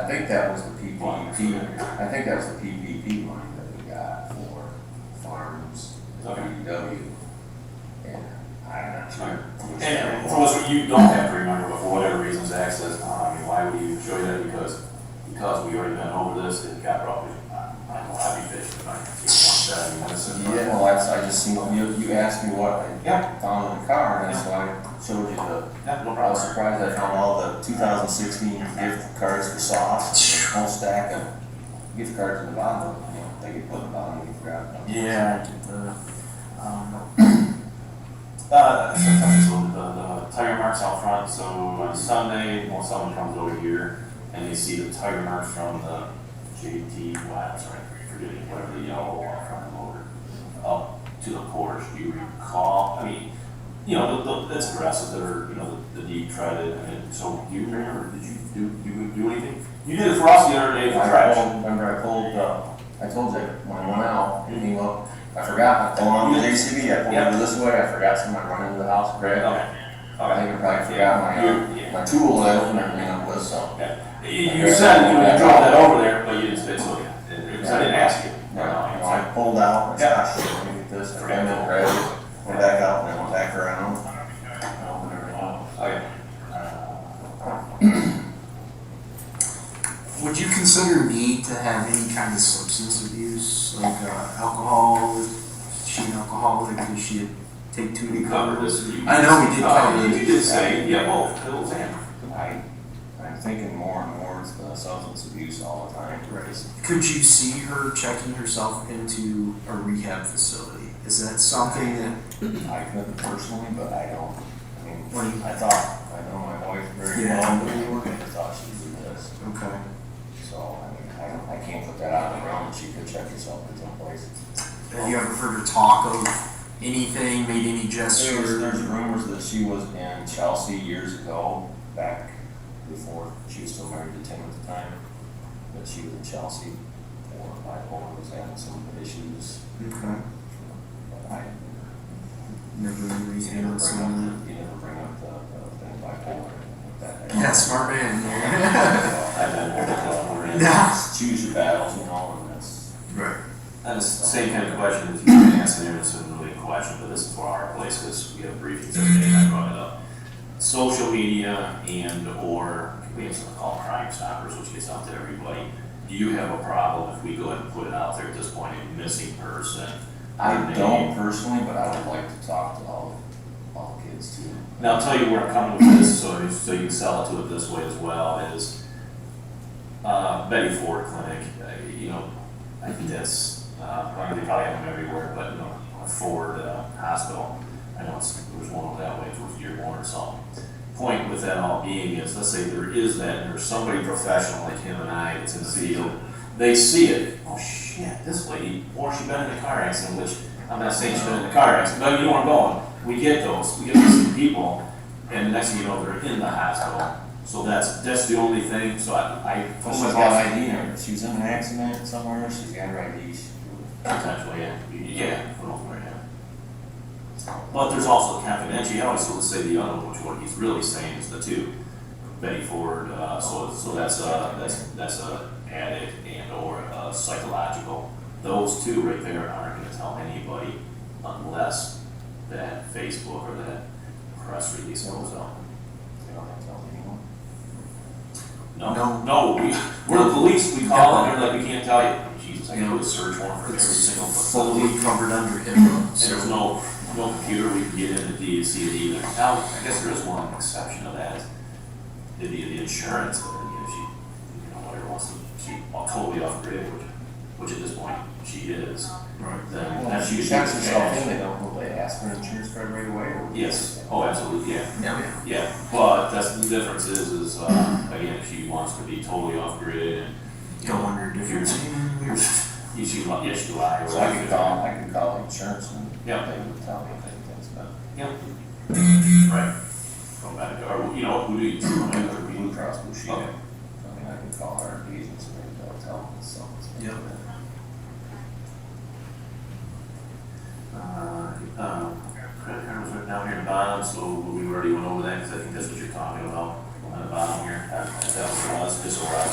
think that was the PPP, I think that was the PPP money that we got for farms, Okay. PW. And I'm not sure. And for us, you don't have to remember, but for whatever reason, Zach says, I mean, why would you show you that? Because we already been over this, and it got brought up. I know, I'd be fishing, if I Yeah, well, I just seen, you asked me what Yeah. I found in the car, and so I showed you the, Yeah, no I was problem. surprised I found all the 2016 gift cards for sauce, and a whole stack of gift cards in the bottom, you know, they get put in the bottom, you can grab them. Yeah, I get the, Sometimes the tire marks out front, so on Sunday, when someone comes over here and they see the tire marks from the JT, wow, that's right, forgetting whatever the yellow one from the motor, up to the porch, do you recall, I mean, you know, that's aggressive, they're, you know, the deep treaded, and so do you remember, did you do anything? You did it for us the other day for trash. Remember I told you, when I went out, he came up, I forgot, I pulled on the JCB, I pulled Yeah. over this way, I forgot someone running into the house, Greg. Okay. I think I probably forgot my tool that I opened everything up with, so. Yeah. You said you drove that over there, but you didn't say so, because I didn't ask you. No, I pulled out, and Yeah. gosh, let me get this, I ran in, Greg, went back out, and then went back around. I opened everything up. Okay. would you consider me to have any kind of substance abuse, like alcohol? Is she an alcoholic? Did she take too many We covered covers? this. I know we did cover You it. did say, yeah, both, pills and. I'm thinking more and more it's the substance abuse all the time. Right. Could you see her checking herself into a rehab facility? Is that something that, I couldn't personally, but I don't, I mean, What do you- I thought, I know my wife very Yeah. well, but I never thought she'd do this. okay. So, I mean, I can't put that out on the ground, she could check herself in some places. Have you ever heard her talk of anything, made any gesture? There's rumors that she was in Chelsea years ago, back before she was still married to Tim at the time, that she was in Chelsea for bipolar, was having some issues. Okay. But I Never really you anything never else bring up on the, you never bring up the thing bipolar. that. Yeah, smart man. I've been there before. Yeah. Choose your battles, you know, and that's. Right. And the same kind of question that you've been asking there, it's a really a question, but this is for our place, because we have briefings every day, and I brought it up. Social media and or, we have something called Crime Stoppers, which gets out to everybody. Do you have a problem if we go ahead and put it out there at this point, a missing person? I don't personally, but I would like to talk to all the kids too. Now, I'll tell you where I'm coming with this, so you can sell it to it this way as well, is Betty Ford Clinic, you know, I think that's, I mean, they probably have them everywhere, but, you know, Ford Hospital, I know there's one over that way towards Dearborn or something. Point with that all being is, let's say there is that, and there's somebody professional like him and I that's in the field, they see it, oh shit, this lady, or she been in a car accident, which, I'm not saying she's been in a car accident, but you know where I'm going. We get those, we get these people, and the next thing you know, they're in the hospital. So that's the only thing, so I What's about ID number? She was in an accident somewhere, she's got her ID. potentially, yeah, for the most part, yeah. But there's also confidentiality, so let's say the other one, which what he's really saying is the two, Betty Ford, so that's a addict and or psychological. Those two right there aren't gonna tell anybody unless that Facebook or that press release goes out. They don't have to tell anyone. No, we're the police, we call them, they're like, we can't tell you. Jesus, I can do a search warrant for every It's single fully covered under HIPAA. And there's no computer we can get in to see it either. Now, I guess there is one exception to that, the insurance, but you know, she, you know, whatever wants to, she totally off grid, which at this point she is. Right. Then Well, that's she usually checks herself in, cash. they don't, will they ask for an insurance card right away or? Yes, oh, absolutely, yeah. Yeah. Yeah, but that's the difference is, again, if she wants to be totally off grid and. Go under different. You see, yeah, she lies. So I can call the insurance and Yeah. they would tell me if anything's been. Yeah. Right. From that, or, you know, who do you? Blue Cross Blue Shield. Okay. I mean, I can call our agents and they'll tell me so. Yep. Credit card was written down here in the bottom, so we already went over that, because I think that's what you're talking about on the bottom here. That was what it was, just so we're on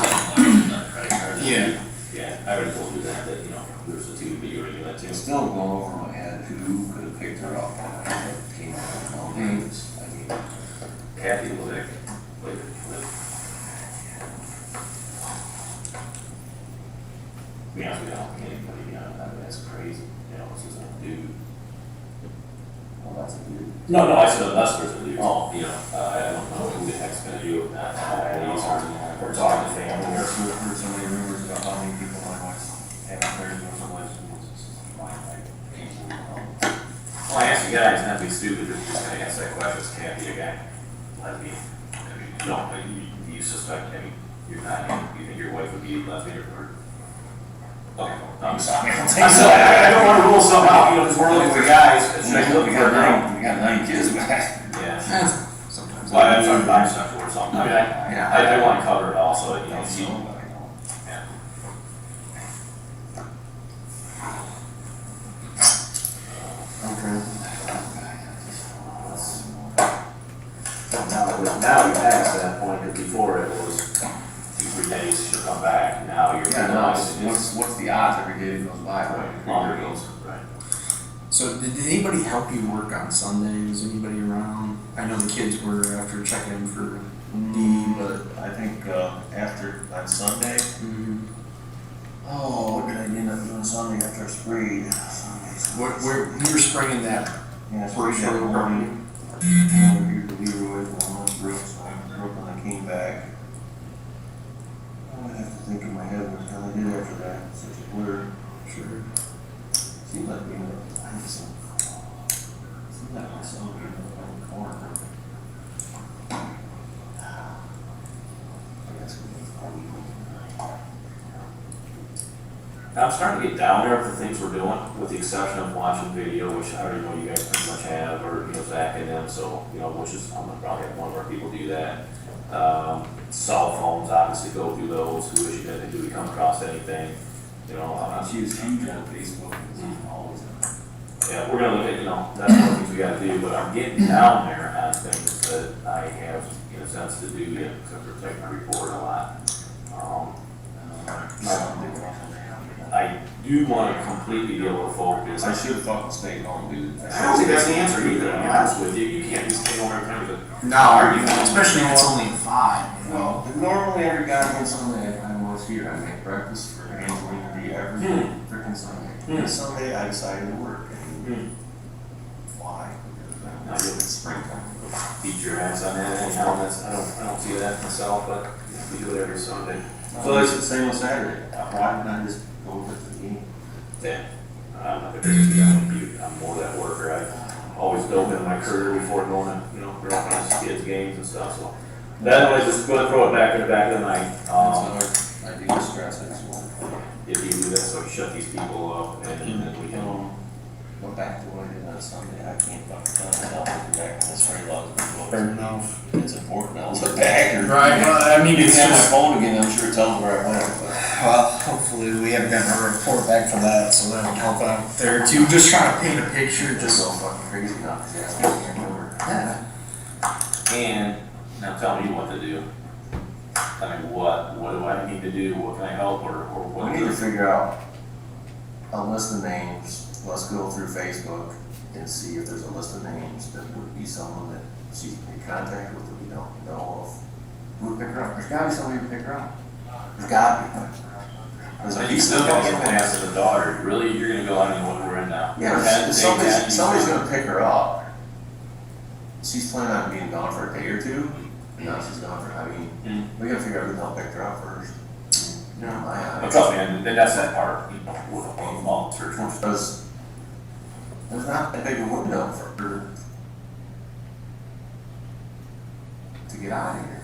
credit card. Yeah. Yeah, I already told you that, you know, there's the two, but you already knew that too. It's still going over my head, who could have picked her up on that, came out with no names, I mean. Kathy Levick, to be honest with you, I don't think anybody, you know, I mean, that's crazy, you know, this is a dude. Well, that's a dude. No, I said unless there's a dude, you know, I don't know who the heck's gonna do it, not police or talking to family or. I've heard so many rumors about how many people my wife haven't heard of the list. Well, I asked you guys, not to be stupid, just gonna answer that question, is Kathy a guy? Lesbian? I mean, no, you suspect, I mean, you're not, you think your wife would be lesbian or? Okay, I'm sorry. I don't wanna rule something out, you know, because we're looking for guys, should I look We for a girl? got 9 kids back. Yeah. Sometimes. Well, I'm sorry, bisexual or something, I mean, Yeah. I wanna cover it also, you know, see. Yeah. Okay. Now you're past that point, because before it was 2-3 days, she'll come back, now you're. Yeah, no, what's the odds every day that goes by? Longer goes, right. So did anybody help you work on Sunday? Was anybody around? I know the kids were after checking in for D, but. I think, after, on Sunday, Mhm. oh, what did I end up doing Sunday after I sprayed? Where you were spraying that Yeah, first sprayed that row morning. Here to Leroy, going on Brooks, when I came back. I have to think in my head what the hell I did after that, such a blur. Sure. Seemed like we ended up, I had some, seemed like my son was in the corner. I guess we need a week. I'm starting to get down there with the things we're doing, with the exception of watching video, which I already know you guys pretty much have, or, you know, Zach and them, so, you know, which is, I'm gonna probably have one of our people do that. Cell phones, obviously go through those, who is, do we come across anything, you know, She was huge on Facebook, always. yeah, we're gonna look at, you know, that's one of the things we gotta do, but I'm getting down there on things that I have, in a sense, to do yet, to protect my report a lot. I do wanna completely be able to focus. I should fucking stay home, dude. I don't think that's the answer either, to be honest with you, you can't just stay home every time, but No, especially if it's only 5, you know? Well, normally every goddamn Sunday I was here, I make breakfast for Angelina to be every freaking Sunday. This Sunday I decided to work. And why? Now Because you'll it's springtime. beat your ass on that anyhow, that's, I don't see that myself, but we do it every Sunday. So it's the same on Saturday. Why didn't I just go with the game? Yeah, I'm not the biggest guy like you, I'm more that worker, I always built in my career before going to, you know, girlfriends, kids, games and stuff, so. That was just gonna throw it back in the back of the night, That's another idea, stress it as well. if you do that, so we shut these people up and then we can. Go back to what I did on Sunday, I can't fucking tell myself to be back in this very long. Fair enough. It's important, I was a back. Right, well, I mean, You it's can have my just, phone again, I'm sure it tells me where I went, but. well, hopefully we haven't gotten a report back from that, so that would help out there too. Just trying to paint a picture, Just just. so fucking crazy now, cause yeah, I can't remember. Yeah. And now tell me what to do. Tell me what do I need to do, what can I help, or what? We need to figure out a list of names, let's go through Facebook and see if there's a list of names that would be someone that she's in contact with that we don't know of. Who would pick her up? There's gotta be somebody to pick her up. There's gotta be. There's And a you piece still of gotta get past the daughter, really, you're gonna go out and what we're in now? Yeah, Ten, but say 10, somebody's gonna pick her up. She's planning on being gone for a day or two, and now she's gone for, I mean, we gotta figure out who's gonna pick her up first. You know, But trust me, and that's that part, you know, with a volunteer. Because there's not that big a window for her to get out of here.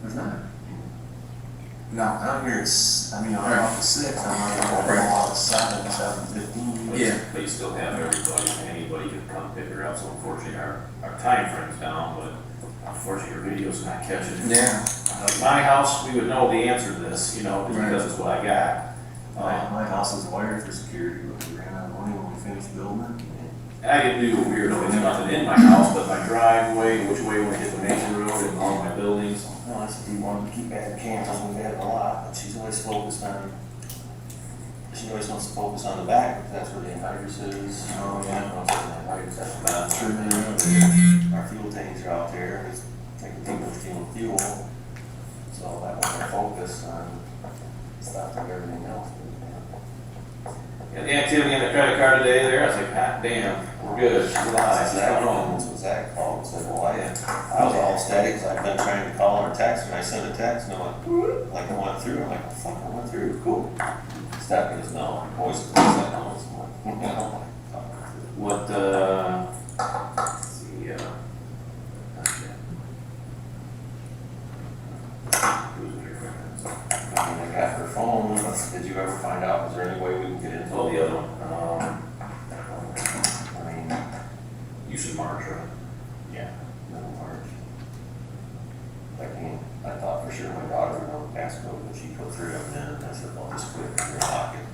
There's not. No. Out here it's, I mean, I'm off at 6, I'm not going off at 7, 7:15. Yeah. But you still have everybody, anybody can come pick her up, so unfortunately our time frame's down, but unfortunately your video's not catching it. Yeah. Like my house, we would know the answer to this, you know, because it's what I got. My house is wired for security, but we ran out of money when we finished building it. I didn't do weird, there's nothing in my house, but my driveway, which way when I hit the main road and all my buildings. Well, I said, we wanted to keep adding cameras, and we had a lot, but she's always focused on, she always wants to focus on the back, because that's where the inverters is. Oh, yeah. That's true. Our fuel tanks are out there, and it's taking too much fuel, so that was our focus on stuff like everything else. And the activity on the credit card today there, I was like, ah, damn, we're good, we're live, Zach what's going on? called, so Zach called and said, well, I was all static, because I've been trying to call her or text, and I sent a text, and I went, like I went through, I'm like, oh, fuck, I went through, cool. Stephanie goes, no, voice is that noise, I'm like, you know, What, let's see, okay. Who's in your friends? I mean, I got her phone, did you ever find out, is there any way we can get into Oh, it? the other one, I mean, you should march, right? yeah, middle March. I thought for sure my daughter would know the passcode, but she put 3 of them in, and I said, well, just quit your pocket.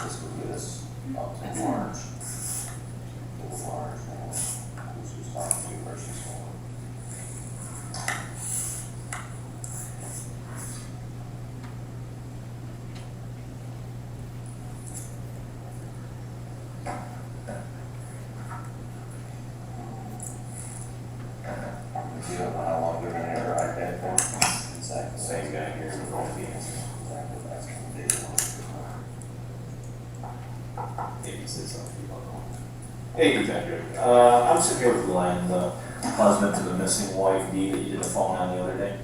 This would get us up to March. Middle March, and who's she's talking to, where she's going. Do you know how long they're gonna have her iPad for? Exactly. Same guy here, the phone games. Exactly, that's what they want. Maybe say something about that. Hey, Detective, I'm sitting here with Glenn, the husband to the missing wife, Dee, that you did the phone on the other day.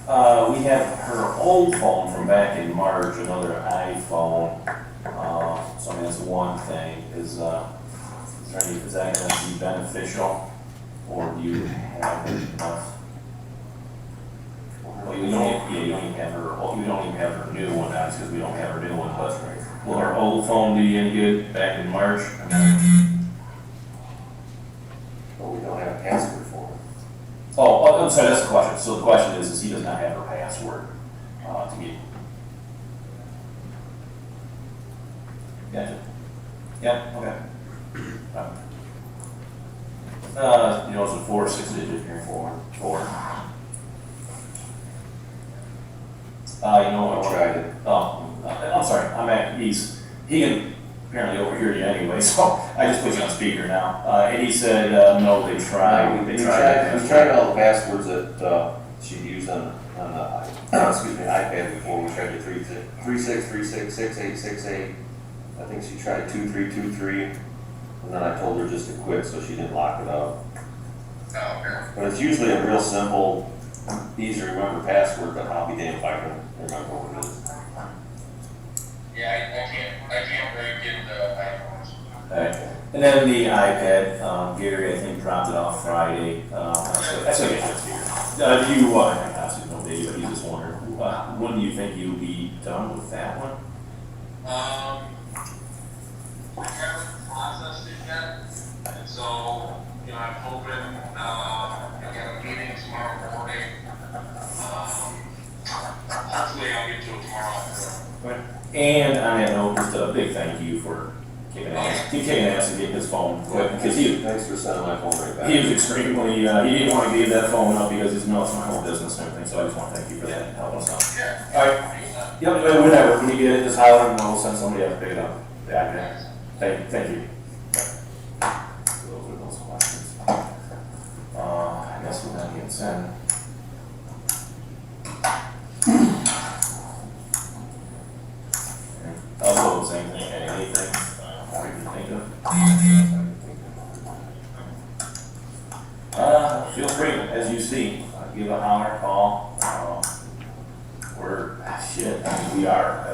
We have her old phone from back in March, another iPhone. So I mean, that's one thing, is that gonna be beneficial, or do you have enough? Well, you don't even have her new one, that's because we don't have her new one, but will our old phone do you any good back in March? But we don't have a password for it. Oh, I'm sorry, that's the question. So the question is he does not have her password, to get. Gotcha. Yeah, okay. You know, it's a 4, 6 digit here, 4. You know what? I tried it. Oh, I'm sorry, he can apparently overhear you anyway, so I just put you on speaker now. And he said, no, they tried, We tried all the passwords that, she'd used on the, excuse me, iPad before. We tried the 36366868. I think she tried 2323, and then I told her just to quit so she didn't lock it up. Oh, okay. But it's usually a real simple, easy to remember password, but I'll be damned if I can remember what it is. Yeah, I can't really get the iPhones. Okay. And then the iPad, Gary, I think, dropped it off Friday. That's what I get here. Do you, I obviously no date, but you just wonder, when do you think you'll be done with that one? I haven't processed it yet, and so, you know, I'm hoping, I got a meeting tomorrow morning. Hopefully I'll get to it tomorrow. And on that note, just a big thank you for kicking ass and getting his phone quick, because Thanks for sending my phone right back. he was extremely, he didn't want to give that phone up because he's no, it's my whole business and everything, so I just want to thank you for that and helping us out. Yeah. Alright, yep, whatever, when you get it, just holler and we'll send somebody else to pick it up. Yeah, thank you. Those are those questions. I guess we're gonna get sent. Upload, same thing, anything, I can think of. Feel free, as you see, give a holler, call, we are,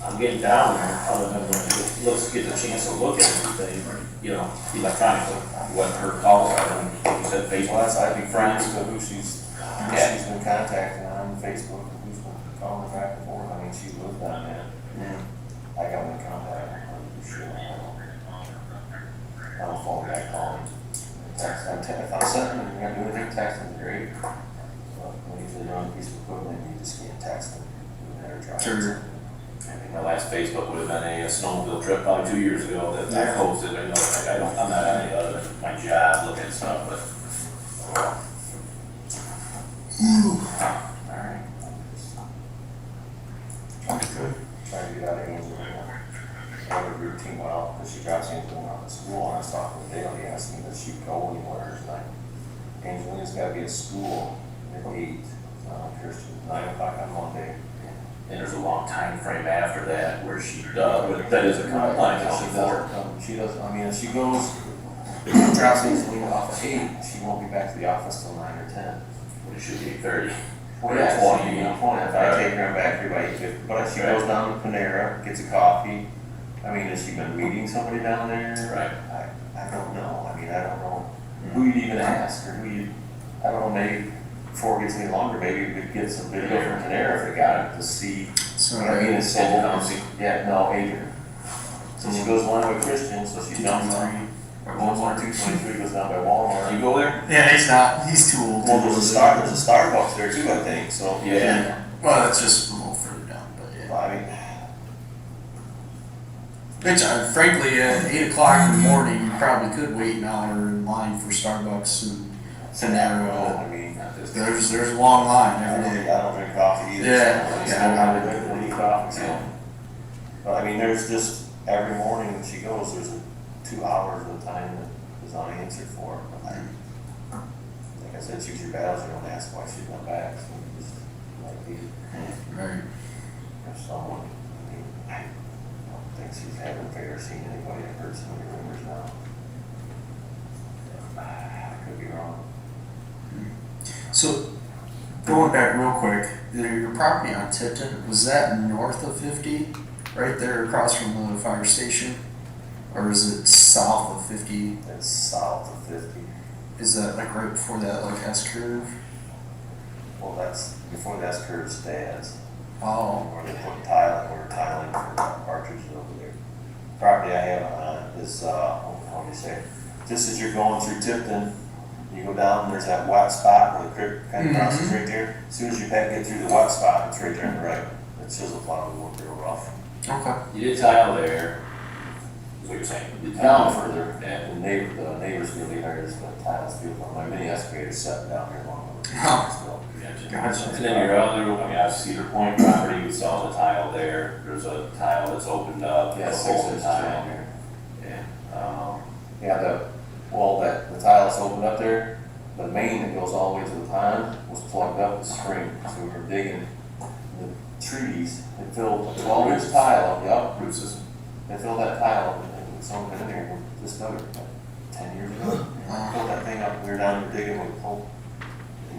I'm getting down there, other than when let's get the chance to look at everything, you know, electronically, what her calls are, and like you said, Facebook. Well, I'd be friends with who she's been contacting on Facebook, and who's been calling her back and forth. I mean, she lived down there. I got in contact with her. I don't phone back, calling. Text, if I'm sending, you're gonna do anything, texting is great. But when you're usually on a piece of equipment, you just can't text them. You better try. Sure. I think my last Facebook would have been a snowmobile trip probably 2 years ago that I posted, I know, I'm not on any other, my job looking at stuff, but. Alright. Good. Trying to get out of Angel. I have a routine well, because she drops Angelina off at school, and I was talking to Dale, he asked me, does she go anywhere tonight? Angelina's gotta be at school at 8, Kirsten, 9 o'clock on Monday. And there's a long time frame after that where she does, but that is a compliance She issue for doesn't her. come, she doesn't, I mean, if she goes, drops Angelina off at 8, she won't be back to the office till 9 or 10. It should be 8:30. Well, yeah, 20, if I take her back here by 8:50, but if she goes down to Panera, gets a coffee, I mean, has she been meeting somebody down there? Right. I don't know, I mean, I don't know who you'd even ask, or who you, I don't know, maybe before it gets any longer, maybe we could get some video from Panera if they got it to see. So, I mean, it's Adrian sold, Dempsey. yeah, no, Adrian. So she goes along with Christian, so she jumps on, 11223 goes down by Walmart. You go there? yeah, he's too old. Well, to there's go a there. Starbucks there too, I think, so. Yeah. Well, that's just a little further down, but yeah. I mean, Which, frankly, at 8 o'clock in the morning, you probably could wait an hour in line for Starbucks and Panera. I mean, There's a long line I every don't, day. I don't drink coffee either. Yeah, So yeah. I don't drink coffee, so. But I mean, there's just, every morning when she goes, there's 2 hours of time that is unanswered for. But like I said, choose your battles, you don't ask why she's not back, so you just, like, be, Right. if someone, I mean, I don't think she's having fair seen anybody. I've heard some of the rumors now. I could be wrong. So, going back real quick, your property on Tipton, was that north of 50? Right there across from the fire station? Or is it south of 50? It's south of 50. Is that like right before that like S curve? Well, that's before the S-curve's dad's. Oh, Where they put tiling, we're tiling for partridges over there. Property I have on is, how do you say it? Just as you're going through Tipton, you go down, there's that wet spot where the creek kind of crosses right there. As soon as you get through the wet spot, it's right there on the right. It's chisel plow, we won't real rough. okay. You did tile there, is what you're saying. You did Down tile further, and the neighbors really hired us to put tiles through, my mini excavator set down here along the Oh, Gotcha. And then your other, I mean, I have Cedar Point property, we saw the tile there, there's a tile that's opened up, Yeah, the 6 whole inches tile. down here. Yeah, Yeah, the tile that's opened up there, the main that goes all the way to the pond was plugged up with spring, so we were digging the trees, and filled a 12-inch tile, yup, root system. they filled that tile, and someone in there, just dug it, like, 10 years ago. Filled that thing up, we were down there digging with a pole.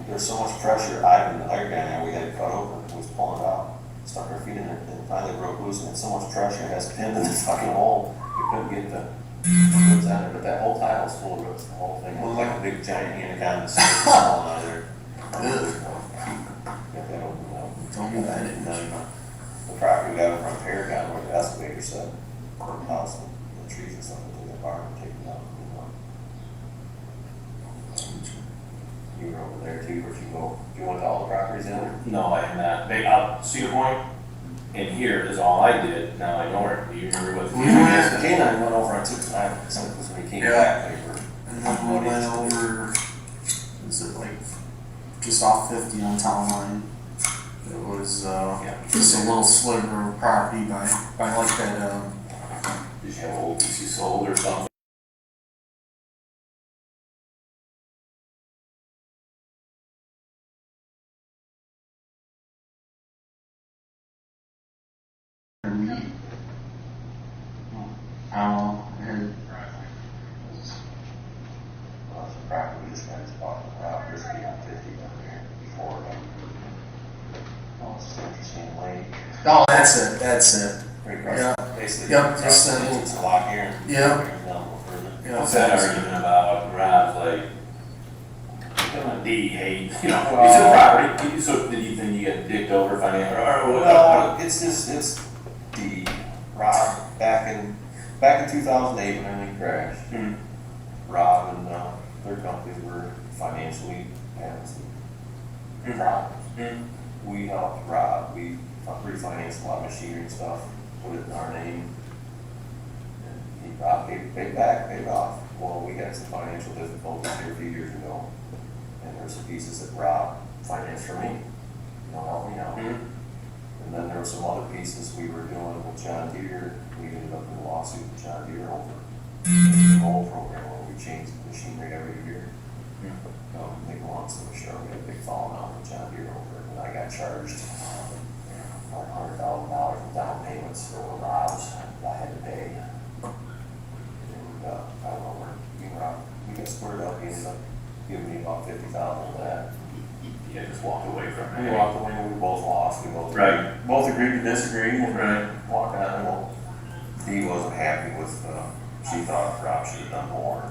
There's so much pressure, Ivan, the other guy now, we had it cut open, it was pulling it out, stuck our feet in it, and finally broke loose, and it's so much pressure, it has pinned in the fucking hole, we couldn't get the roots out of it, but that whole tile was full of roots, the whole thing, it looked like a big giant anaconda snake falling out of there. Got that opened up. Don't move that in. And then the property we got from Paragon, where the excavator said, the house, and the trees and stuff, and the barn, and take it out, You were over there too, where'd you go? You went to all the properties in there? No, I have not, they, Cedar Point, and here is all I did, now I know where, do you remember what? We went- The canine went over on 6 Island, so it was when he came Yeah. back, they were. And then we went over, was it like just off 50 on town line? It was just a little sliver of property by like that Did you have old PC sold or something? I don't know. Well, the property we just got is bought the route, this being 50 down there before. Oh, it's an interesting lake. Oh, that's it. Right across, Yeah. basically. Yep, across just the that ditch, little- it's a lot here. and Yeah. there's not a little further. Yeah. What's that argument about Rob's like, come on, D, hey, you know, Well- it's a property, so did you think you get dicked over financially, or what? Well, it's just, it's the Rob, back in 2008 when everything crashed. Hmm. Rob and their companies were financially having some problems. Hmm. We helped Rob, we refinanced a lot of machinery and stuff, put it in our name. And Rob paid it off. Well, we had some financial difficulties here a few years ago. And there's some pieces that Rob financed for me, you know, help me out. Hmm. And then there were some other pieces we were doing with John Deere. We ended up in a lawsuit with John Deere over the whole program where we changed the machinery every year. Make a long story short, we had a big falling out with John Deere over it, and I got charged $100,000 in down payments for Rob's I had to pay. And I don't know where, we got squared up, he ended up giving me about $50,000 of that. Yeah, just walk away from We it. walked away, we both lost, we both. Right. Both agreed to disagree and Right. walked out, well, Dee wasn't happy with, she thought Rob should have done more.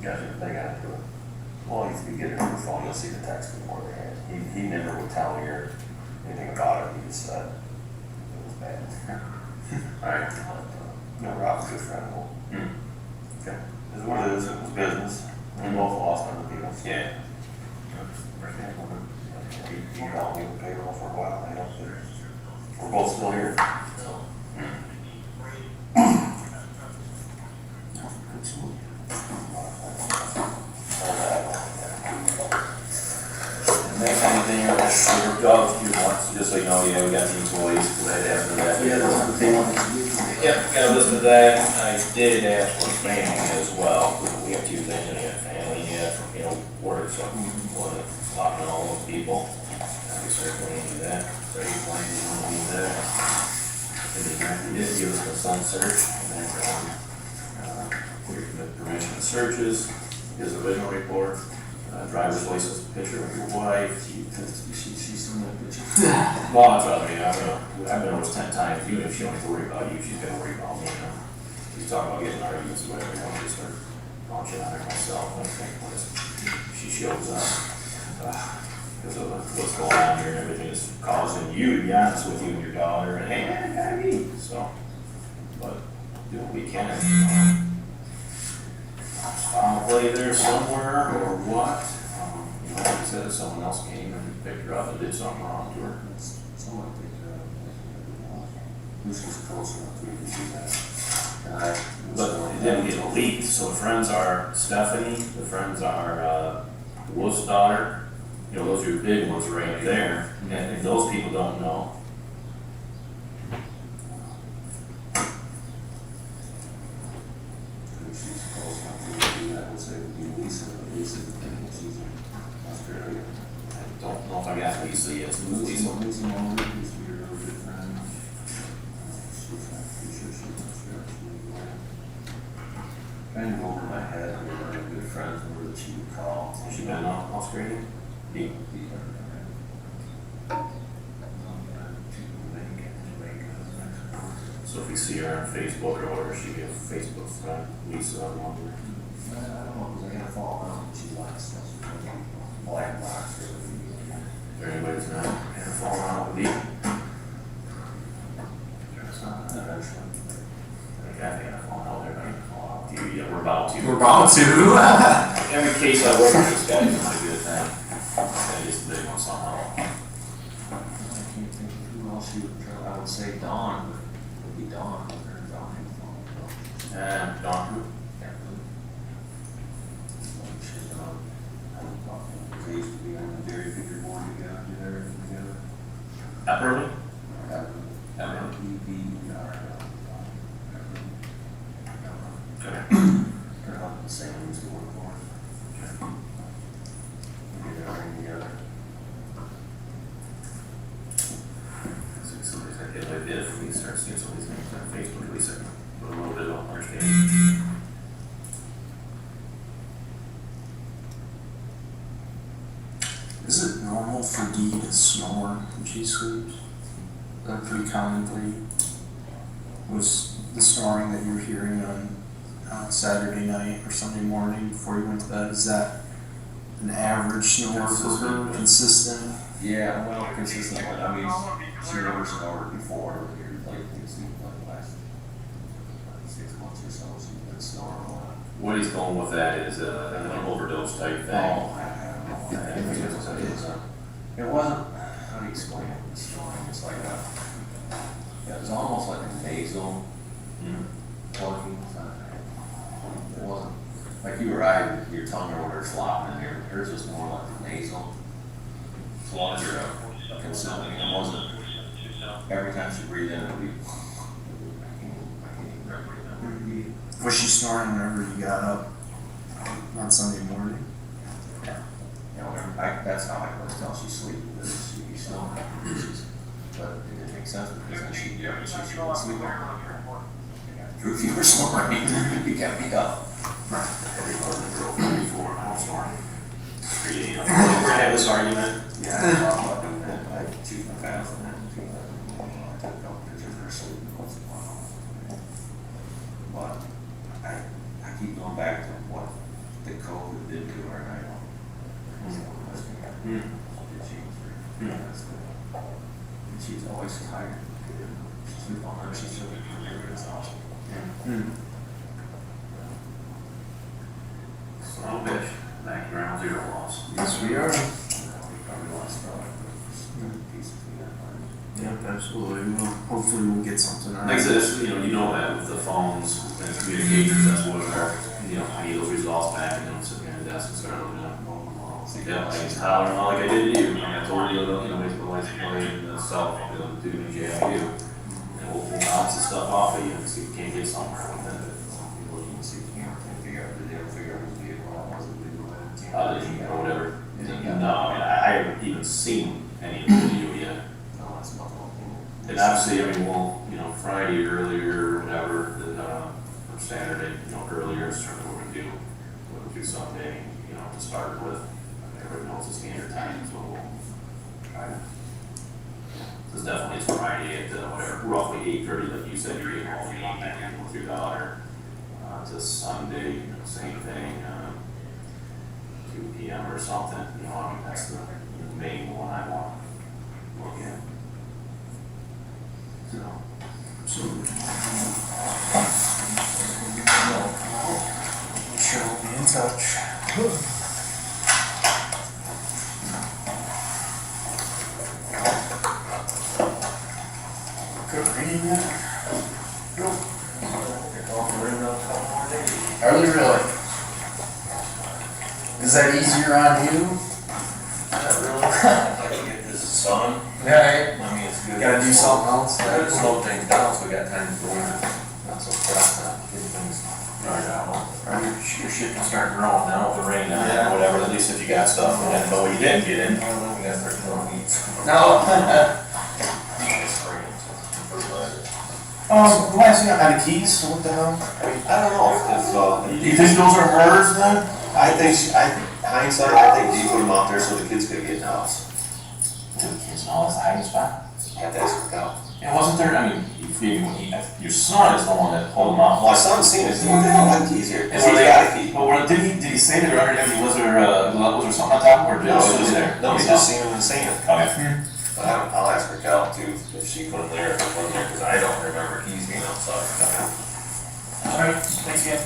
Gotcha. They got into it. Well, if you get it on the phone, you'll see the text before they had. He never would tell me or anything about it, he just said it was bad. Alright. No, Rob's a good friend, well, Hmm. okay, it is what it is, it was business, we both lost on the deal. Yeah. He helped me with payroll for a while, I know, but we're both still here, so. Absolutely. Next anything else, Doug, you want, just so you know, yeah, we got the employees right after that. Yep, gotta listen to that. I did ask for family as well. We have two things in here, family, you know, work, so we want to talk to all those people. We certainly need that. So you plan to need that. And then he did give us a consent search, and then, we commit permission to searches, his original report, driver's license picture of your wife. She's in that picture. Well, that's what I mean, I've been almost 10 times, even if she don't have to worry about you, she's gonna worry about me, you know. She's talking about getting arguments or whatever, you know, just start launching on her myself, I think, when she shows up. Because of what's going on here and everything is causing you, to be honest with you and your daughter, and hey, man, I gotta be, so. But do what we can. Play there somewhere or what? You know, like I said, someone else came and picked her up and did something wrong to her. Someone picked her up. This was close enough to even do that. But it didn't get leaked, so the friends are Stephanie, the friends are, Wolf's Daughter, you know, those are your big ones right there, and those people don't know. If she's close enough to do that, I would say it would be Lisa, but Lisa, she's in Australia. I don't know if I got Lisa yet, so Lisa, Lisa. Lisa Mulder used to be a real good friend. She's not pretty sure she's in Australia. Trying to go over my head, we were really good friends, and where she would call. Has she been in Australia? Yeah. So if you see her on Facebook or whatever, she'd be a Facebook friend, Lisa, I wonder. I don't know, because I gotta fall out, she likes stuff, black box or whatever. Is there anybody that's not ever fallen out with me? Eventually. I think I've fallen out there, but I didn't fall out with you yet. We're about to. We're about to. Every case I work with this guy is a good thing. I just big one somehow. I can't think of who else you would try, I would say Dawn, but it would be Dawn, or Dawn had fallen out. Don who? She's on, I don't know, they used to be on the dairy figure board together, did everything together. Epperly? Okay. They're not the same, we used to work for. We did everything together. So somebody's like, if we start seeing some of these things on Facebook, at least I can put a little bit of understanding. Is it normal for Dee to snore when she sleeps? Is that a pretty common thing? Was the snoring that you were hearing on Saturday night or Sunday morning before you went to bed, is that an average snore for her, consistent? Yeah, well, consistently, I mean, she never snored before, here, like, it's like the last 6 months or so, she's been snoring a lot. What he's going with that is an overdose type thing. I don't know. I think that's what it is. It wasn't, how do you explain it, the snoring, it's like a, it was almost like a nasal talking. It wasn't, like you or I, your tongue or whatever flopping in there, hers was more like a nasal. As long as you're consuming, it wasn't, every time she breathed in, it would be, I can't even remember. Was she snoring whenever you got up on Sunday morning? You know, that's how I could tell she's sleeping, because she'd be snoring. But it didn't make sense, because then she'd get up and she'd been sleeping. If you were snoring, you kept me up. Every partner girl before, I don't snore. We're gonna have this argument. Yeah, I thought about doing that, I choose my fast and then do that. I took a couple pictures of her sleeping once in a while. But I keep going back to what the COVID did to her, and I don't. And she's always tired. She's on her, she's really exhausted. Son of a bitch, back around 0 loss. Yes, we are. Probably lost pieces of that. Yep, absolutely. Well, hopefully we'll get something out Like I of said, it. it's, you know that with the phones and communications, that's what I need those results back and then sit behind the desk and start looking at them. Yeah, like it's hollering all like I did to you. I told you, wait for the lights to play and the cell phone, do the JIU. And we'll bounce the stuff off of you and see if we can't get somewhere with it. People didn't see, figure out the deal, figure out the vehicle, I wasn't legal. Or whatever. No, I mean, I haven't even seen any of the video yet. No, that's not one thing. And obviously, I mean, we'll, Friday earlier, or whatever, or Saturday, earlier, is sort of what we do. We'll do Sunday, to start with. Everybody knows the standard time, so we'll try to. This definitely is Friday at, whatever, roughly 8:30, like you said, you're getting home, you're not back with your daughter. To Sunday, same thing, 2 p.m. or something, I mean, that's the main one I want to look at. So. Absolutely. Sure, we'll be in touch. Good reading yet? Are they really? Is Is that easier on you? Not really. I can get this sun. Right. I mean, it's good. Gotta do something else. Gotta slow things down, so we got time to go in. Not so fast, get things started out. Your shit can start growing now with the rain on it Yeah. or whatever, at least if you got stuff, and then, but what you didn't get in. I don't know, we gotta start killing weeds. No. The last thing I had the keys, what the hell? I don't know, if, You think those are hers then? I think, hindsight, I think Dee put them out there so the kids could get in the house. Kids, no, that's the hiding spot. Had to ask her out. Yeah, wasn't there, I mean, your son is the one that pulled them out. My son's seen it, what the hell, my keys here? And He's were they- got a key. But did he say they were underneath, was there something on top, or No, just, it's was just, there? nobody's just seen them in the sand. Okay. But I'll ask her Cal too, if she put them there, if they put them there, cause I don't remember keys being outside. Alright, thanks again.